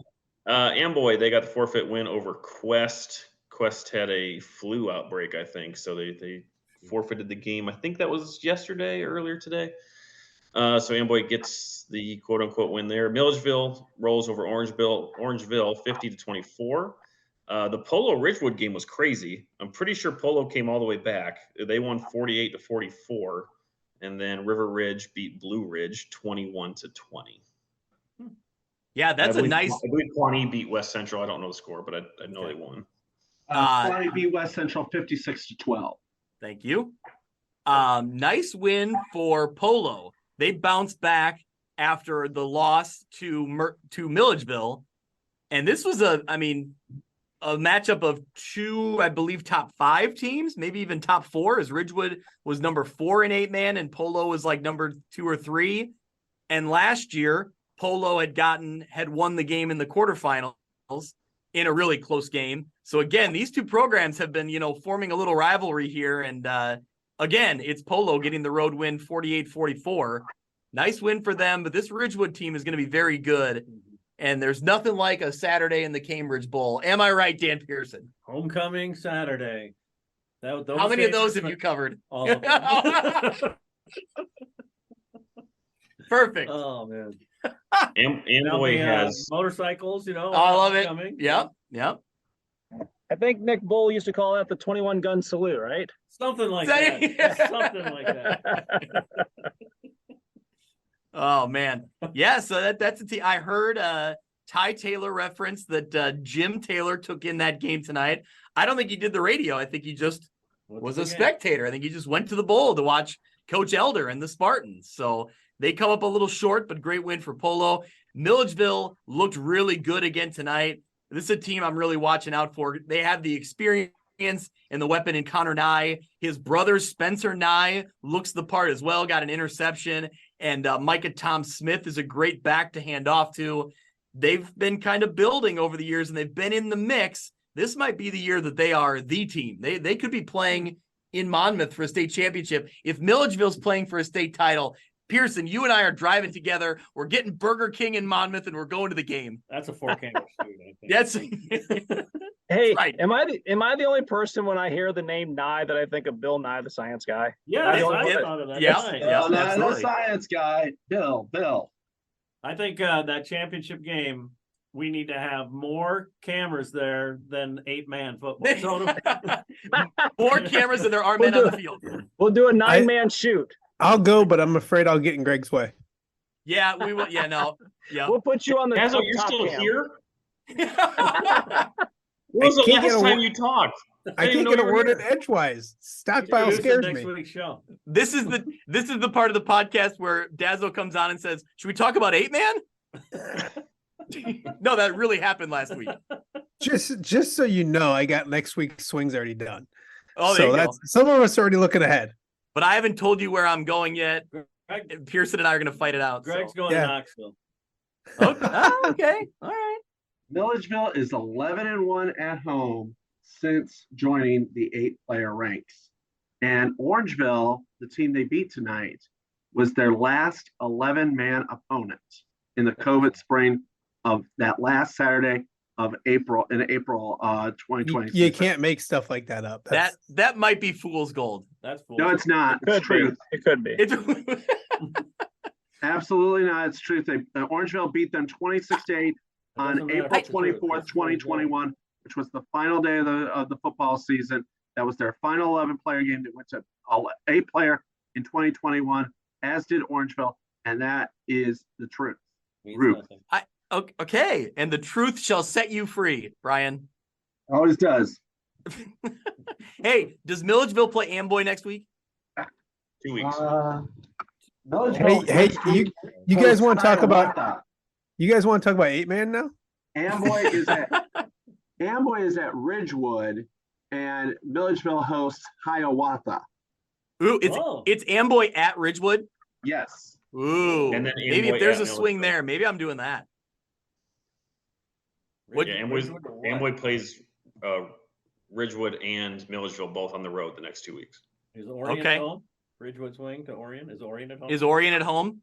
Amboy, they got the forfeit win over Quest. Quest had a flu outbreak, I think, so they forfeited the game. I think that was yesterday or earlier today. So Amboy gets the quote-unquote win there. Milledgeville rolls over Orangeville 50-24. The Polo Ridgewood game was crazy. I'm pretty sure Polo came all the way back. They won 48-44, and then River Ridge beat Blue Ridge 21-20. Yeah, that's a nice. I believe Pawnee beat West Central. I don't know the score, but I know they won. Pawnee beat West Central 56-12. Thank you. Nice win for Polo. They bounced back after the loss to Milledgeville, and this was a matchup of two, I believe, top 5 teams, maybe even top 4, as Ridgewood was number 4 in 8-man and Polo was like number 2 or 3. And last year, Polo had won the game in the quarterfinals in a really close game. So again, these two programs have been, forming a little rivalry here. And again, it's Polo getting the road win 48-44. Nice win for them, but this Ridgewood team is going to be very good. And there's nothing like a Saturday in the Cambridge Bowl. Am I right, Dan Pearson? Homecoming Saturday. How many of those have you covered? All of them. Perfect. Oh, man. Amboy has motorcycles, I love it. Coming. Yep. I think Nick Bull used to call that the 21-gun salute, right? Something like that. Something like that. Oh, man. Yeah, so that's a team. I heard Ty Taylor reference that Jim Taylor took in that game tonight. I don't think he did the radio. I think he just was a spectator. I think he just went to the bowl to watch Coach Elder and the Spartans. So they come up a little short, but great win for Polo. Milledgeville looked really good again tonight. This is a team I'm really watching out for. They have the experience and the weapon in Connor Nye. His brother, Spencer Nye, looks the part as well, got an interception. And Micah Tom Smith is a great back to hand off to. They've been kind of building over the years, and they've been in the mix. This might be the year that they are the team. They could be playing in Monmouth for a state championship. If Milledgeville's playing for a state title, Pearson, you and I are driving together. We're getting Burger King in Monmouth, and we're going to the game. That's a 4-camera shoot, I think. That's Hey, right. Am I the only person when I hear the name Nye that I think of Bill Nye, the science guy? Yeah, I thought of that. Yeah. Nice. Yeah. The absolutely. science guy, Bill. I think that championship game, we need to have more cameras there than 8-man football. More cameras than there are men on the field. We'll do a 9-man shoot. I'll go, but I'm afraid I'll get in Greg's way. Yeah, we will. Yeah, no. Yeah. We'll put you on the Dazzle, you're top still cam. here? When was the can't get last a time wo- you talked? I can't get a word in edgewise. Stockpile scares next me. week's show. This is the part of the podcast where Dazzle comes on and says, "Should we talk about 8-man?" No, that really happened last week. Just so you know, I got next week's swings already done. Oh, there So you go. that's some of us are already looking ahead. But I haven't told you where I'm going yet. Pearson and I are going to fight it out. Greg's so. going Yeah. to Knoxville. Okay. All right. Milledgeville is 11-1 at home, since joining the 8-player ranks. And Orangeville, the team they beat tonight, was their last 11-man opponent in the COVID spring of that last Saturday of April 2020. You can't make stuff like that up. That might be fool's gold. That's fool. No, it's not. It's truth. It could be. Absolutely not. It's truth. Orangeville beat them 26-8 on April 24th, 2021, which was the final day of the football season. That was their final 11-player game. They went to 8-player in 2021, as did Orangeville, and that is the truth. Okay, and the truth shall set you free, Brian. Always does. Hey, does Milledgeville play Amboy next week? 2 weeks. Hey, you guys want to talk about? You guys want to talk about 8-man now? Amboy is at Ridgewood, and Milledgeville hosts Hiawatha. Ooh, it's Amboy at Ridgewood. Yes. Ooh, And then maybe Amboy if there's at a swing Milledgeville. there, maybe I'm doing that. What? Yeah, Amboy plays Ridgewood and Milledgeville both on the road the next 2 weeks. Is Orion Okay. at home? Ridgewood swing to Orion. Is Orion at home? Is Orion at home?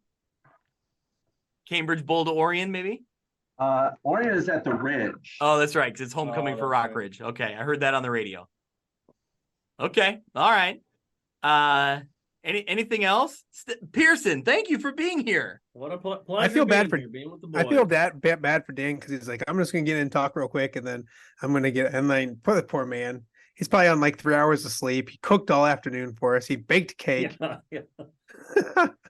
Cambridge Bull to Orion, maybe? Orion is at the Ridge. Oh, that's right, because it's homecoming for that's Rock right. Ridge. Okay, I heard that on the radio. Okay, all right. Anything else? Pearson, thank you for being here. What a pleasure. I feel bad for being with the boys. I feel bad for Dan because he's like, I'm just gonna get in and talk real quick, and then I'm gonna get and then poor man. He's probably on like 3 hours of sleep. He cooked all afternoon for us. He baked cake. Yeah.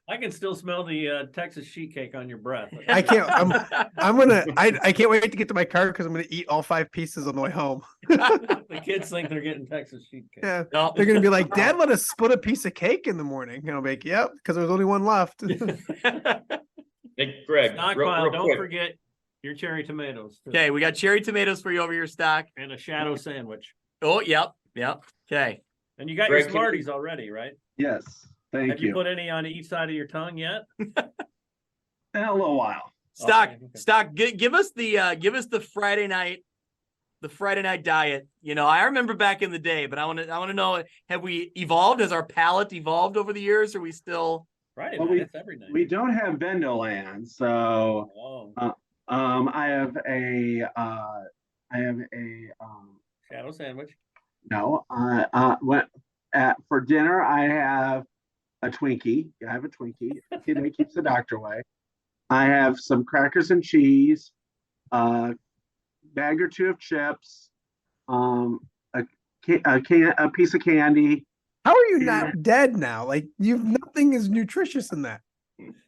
I can still smell the Texas sheet cake on your breath. I can't. I can't wait to get to my car because I'm gonna eat all 5 pieces on the way home. The kids think they're getting Texas sheet cake. Yeah, No. they're gonna be like, Dad, let us split a piece of cake in the morning. And I'll be like, yep, because there was only one left. Hey, Greg, Stockpile, real don't quick. forget your cherry tomatoes. too. Okay, we got cherry tomatoes for you over your stock. And a shadow sandwich. Oh, yep. Okay. And you got Greg, your Smarties already, right? Yes. Thank Have you you. put any on each side of your tongue yet? In a little while. Stock, Okay. give us the Friday night diet. You know, I remember back in the day, but I want to know, have we evolved? Has our palate evolved over the years? Or are we still? Friday Well, night, it's every night. We don't have Vendoland, so Oh, I have a shadow sandwich. no. For dinner I have a Twinkie. I have a Twinkie. A kid that keeps the doctor away. I have some crackers and cheese, bag or two of chips, a piece of candy. How are you not dead now? Like nothing is nutritious in that.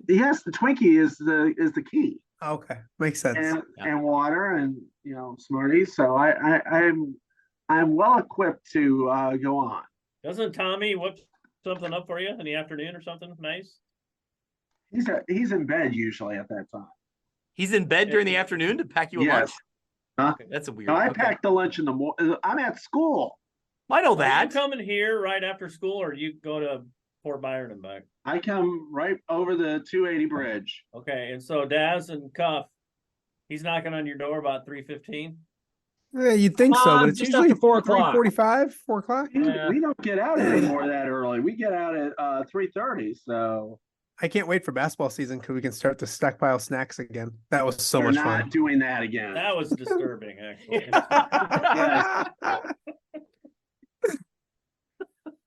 Yes, the Twinkie is the key, Okay, makes sense. and water and Smarties. So I'm well equipped to go on. Doesn't Tommy whip something up for you in the afternoon or something nice? He's in bed usually at that time. He's in bed during the afternoon to pack you a lunch. Huh? That's a weird. No, I okay. packed the lunch in the morning. I'm at school. I know Are you that. coming here right after school, or do you go to Fort Byron and back? I come right over the 280 bridge. Okay, and so Daz and Cuff, he's knocking on your door about 3:15. Yeah, you'd think so, but it's Just usually after 4 o'clock. 3:45, 4 o'clock. Yeah. We don't get out anymore that early. We get out at 3:30. So I can't wait for basketball season because we can start to stockpile snacks again. That was so we're much not fun. doing that again. That was disturbing, actually.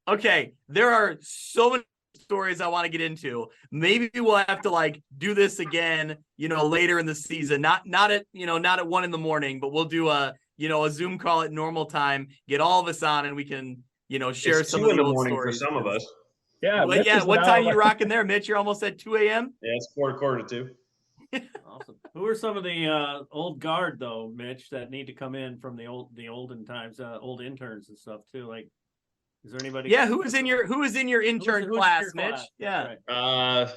Okay, there are so many stories I want to get into. Maybe we'll have to like do this again, later in the season. Not at 1 a.m, but we'll do a Zoom call at normal time. Get all of us on, and we can share It's some 2 of in the the old morning stories for some of us. Yeah. Well, Mitch yeah. is What now time like- you rocking there, Mitch? You're almost at 2 a.m. Yeah, it's quarter to 2. Awesome. Who are some of the old guard though, Mitch, that need to come in from the olden times, old interns and stuff too? Like, is there anybody? Yeah, who is in your intern who's in class, your Mitch? class? Yeah, Right.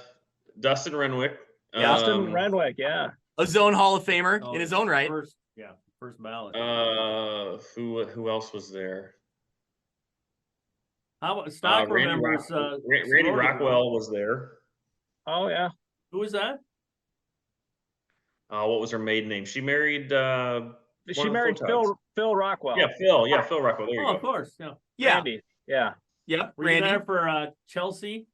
Dustin Renwick. Austin Renwick, yeah. a zone Hall of Famer Oh, in his own right. First ballot. Who else was there? How about stock remembers? Randy sorority Rockwell was there. Oh, yeah. Who was that? What was her maiden name? She married she of the married Photons. Phil Rockwell. Yeah, Phil. Yeah, Phil Rockwell. There you Oh, go. of course. Yeah. Yeah. Randy. Yeah. Yep. Were you Randy. there for Chelsea?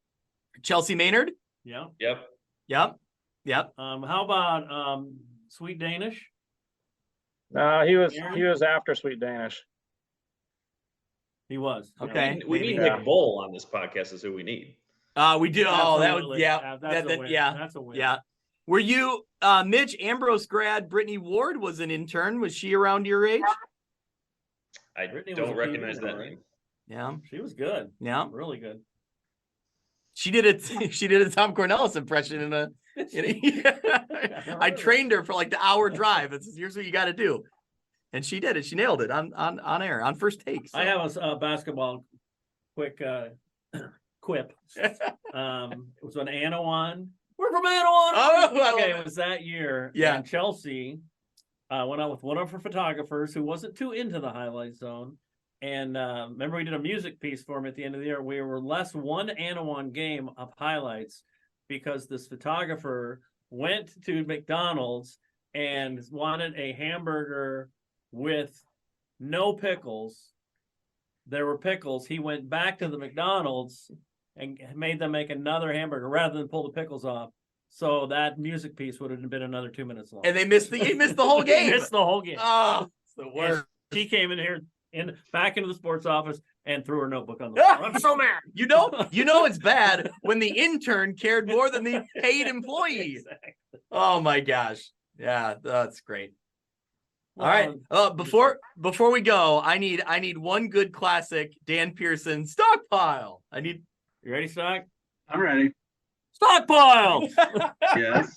Chelsea Maynard. Yeah. Yep. Yep. Yep. How about Sweet Danish? He was after Sweet Danish. He was. Yeah. Okay. We maybe. need Nick Bull on this podcast. Is who we need. We do. Oh, that would. Absolutely. Yeah. That's a win. Yeah. That's a win. Yeah. Were you Mitch Ambrose grad? Brittany Ward was an intern. Was she around your age? I Brittany was don't a recognize PV, that right? name. Yeah. She was good. Yeah. Really good. She did it. She did a Tom Cornellis impression in a. I trained her for like the hour drive. Here's what you got to do, and she did it. She nailed it on air on first take. So. I have a basketball quick quip. It was when Anna won. We're from Anawan. Oh, okay. It was that year. Yeah. And Chelsea went out with one of her photographers who wasn't too into the highlight zone. And remember, we did a music piece for him at the end of the year. We were less one Anawan game of highlights because this photographer went to McDonald's and wanted a hamburger with no pickles. There were pickles. He went back to the McDonald's and made them make another hamburger rather than pull the pickles off. So that music piece would have been another 2 minutes long. And they missed the whole game. Missed the whole game. Oh, it's the And worst. she came in here back into the sports office and threw her notebook on the floor. I'm so mad. You know it's bad when the intern cared more than the paid employee. Exactly. Oh my gosh. Yeah, that's great. Well, All right. Before we go, I need one good classic Dan Pearson stockpile. You ready, Stock? I'm ready. Stockpile. Yes.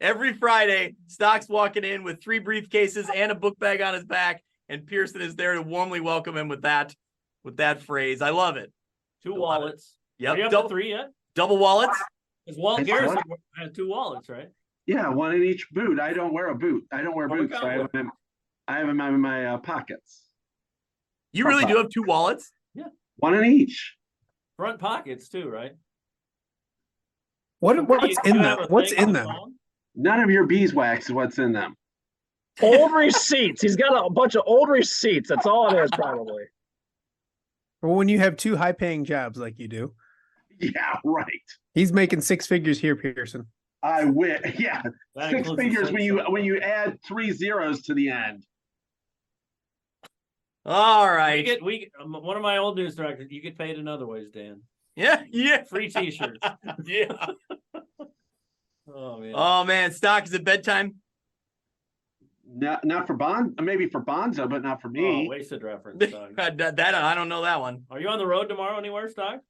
Every Friday, Stock's walking in with 3 briefcases and a book bag on his back, and Pearson is there to warmly welcome him with that phrase. I love it. 2 wallets. Yep. Are you up to 3 yet? Double wallets. Because Walt It's Garrison what? has 2 wallets, right? Yeah, one in each boot. I don't wear a boot. I don't wear Oh, we boots. got So I have them in my pockets. You really do have 2 wallets? One in each. Front pockets too, right? What's You in have them? a What's thing in on them? the phone? None of your beeswax is what's in them. Old receipts. He's got a bunch of old receipts. That's all it is, probably. Or when you have 2 high-paying jobs like you do. Yeah, right. He's making 6 figures here, Pearson. I win. Yeah, That 6 includes the figures Simpsons. when you add 3 zeros to the end. All right. We one of my old news directors. You get paid in other ways, Dan. Yeah. Free T-shirts. Yeah. Oh man. Oh man, Stock, is it bedtime? Not for Bond, maybe for Bonzo, but not for Oh, me. wasted reference. Doug. that I don't know that one. Are you on the road tomorrow anywhere, Stock?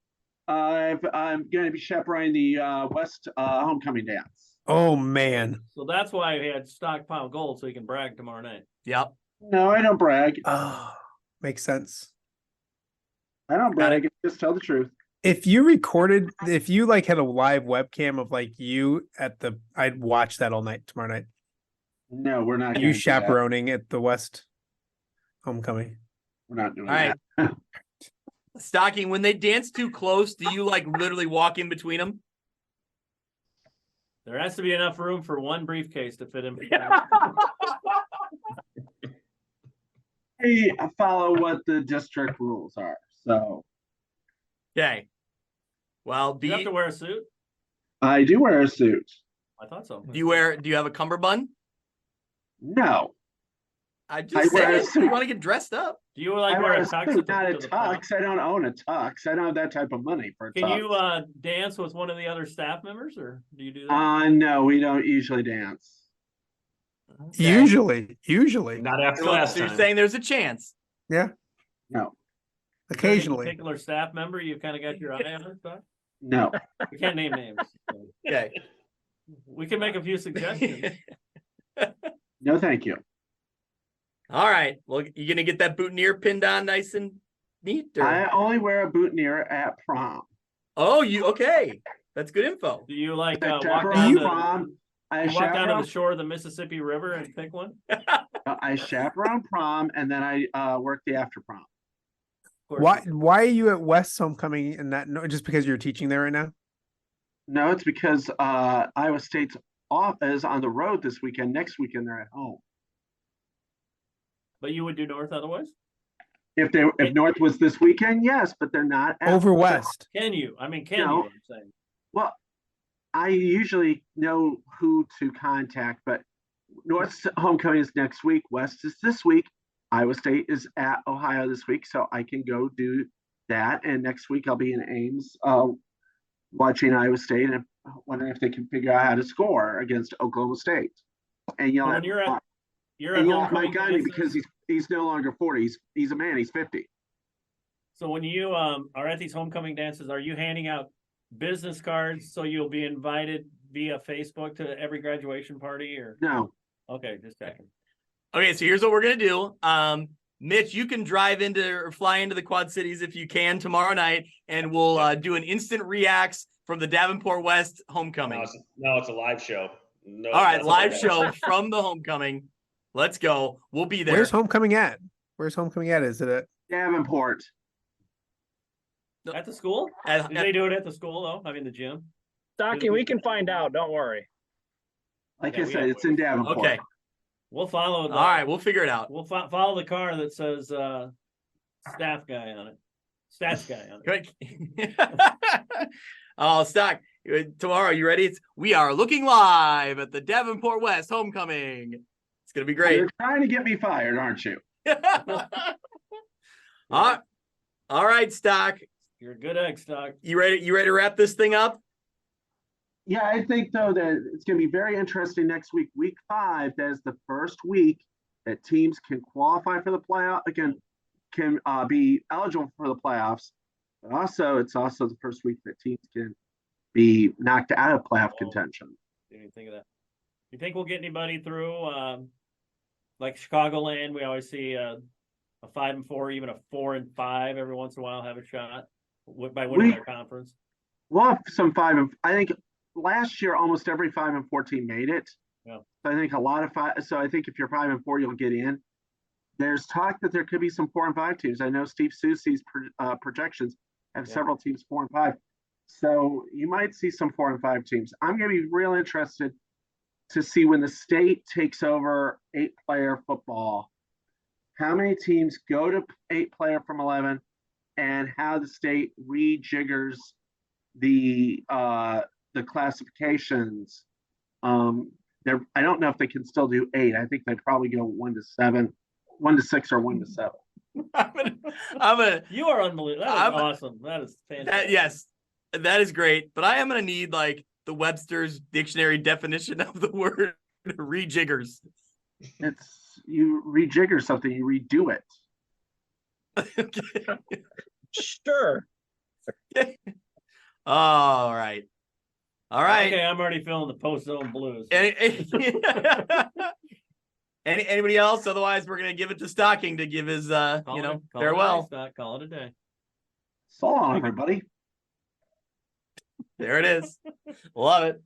I'm going to be chaperoning the West homecoming dance. Oh man. So that's why he had stockpile gold so he can brag tomorrow night. Yep. No, I don't brag. Oh, makes sense. I don't brag. I just tell the truth. If you like had a live webcam of like you I'd watch that all night tomorrow night. No, we're not. You gonna do that. chaperoning at the West homecoming. We're not doing All right. that. Stocking, when they dance too close, do you like literally walk in between them? There has to be enough room for one briefcase to fit in. I follow what the district rules are. So Okay. Well, Do you have to wear a suit? I do wear a suit. I thought so. do you have a cummerbund? No, I I just wear a say suit. you want to get dressed up. Do you like I wear wear a a tux? suit, not a to the pub? tux. I don't own a tux. I don't have that type of money for a Can tux. you dance with one of the other staff members, or do you do that? No, we don't usually dance. Okay. Usually. Not after So last you're time. saying there's a chance. No, Is there any Occasionally. particular staff member you kind of got your eye on, Stock? no. We can't name names. Okay. We can make a few suggestions. No, thank you. All right. Well, you gonna get that boutonniere pinned on nice and neat? Or... I only wear a boutonniere at prom. Oh, okay. That's good info. Do you like I walk chaperone down to prom. I you walk down to chaperone, the shore of the Mississippi River and pick one? I chaperone prom, and then I work the after prom. Of course. Why are you at West homecoming and not just because you're teaching there right now? No, it's because Iowa State's off is on the road this weekend. Next weekend they're at home. But you would do North otherwise? If North was this weekend, yes, but they're not Over West. Can you? I mean, can No. you? I'm saying. Well, I usually know who to contact, but North's homecoming is next week. West is this week. Iowa State is at Ohio this week, so I can go do that. And next week I'll be in Ames watching Iowa State and wondering if they can figure out how to score against Oklahoma State. And So when you're at Mike homecoming Gundy dances, because he's no longer 40. He's a man. He's 50. so when you are at these homecoming dances, are you handing out business cards so you'll be invited via Facebook to every graduation party or? No. Okay, just checking. Okay, so here's what we're gonna do. Mitch, you can drive into or fly into the Quad Cities if you can tomorrow night, and we'll do an instant Reax from the Davenport West homecoming. No, it's a live show. No, All right, that's live not show from the homecoming. Let's go. We'll be there. Where's homecoming at? Is it at? Davenport. At the school? Do they do it at the school though? I mean, the gym. Stocky, we can find out. Don't worry. Like Yeah, I we said, have- it's in Davenport. Okay. We'll follow. All right, we'll figure it out. We'll follow the car that says staff guy on it, stats guy on it. Good. Oh, Stock. Tomorrow, you ready? We are looking live at the Davenport West homecoming. It's gonna be great. You're trying to get me fired, aren't you? All right, Stock. You're a good egg, Stock. You ready? You ready to wrap this thing up? Yeah, I think though that it's going to be very interesting next week. Week 5, that is the first week that teams can qualify for the playoff. Again, can be eligible for the playoffs. But also, it's also the first week that teams can be knocked out of playoff contention. Didn't even think of that. You think we'll get anybody through? Like Chicagoland, we always see a 5-4, even a 4-5 every once in a while have a shot by winning their conference. We'll have some 5 and I think last year almost every 5 and 4 team made it. Yeah. So I think a lot of 5. So I think if you're 5 and 4, you'll get in. There's talk that there could be some 4 and 5 teams. I know Steve Soucy's projections have several teams 4 and 5. So you might see some 4 and 5 teams. I'm going to be real interested to see when the state takes over 8-player football, how many teams go to 8-player from 11, and how the state rejiggers the classifications. I don't know if they can still do 8. I think they'd probably go 1 to 7, 1 to 6, or 1 to 7. You are unbelievable. That is awesome. That is fantastic. Yes, that is great. But I am going to need like the Webster's dictionary definition of the word rejiggers. It's you rejigger something, you redo it. Sure. All right. Okay, I'm already feeling the post-zone blues. Anybody else? Otherwise, we're gonna give it to Stocking to give his farewell. Call it a day. So long, everybody. There it is. Love it.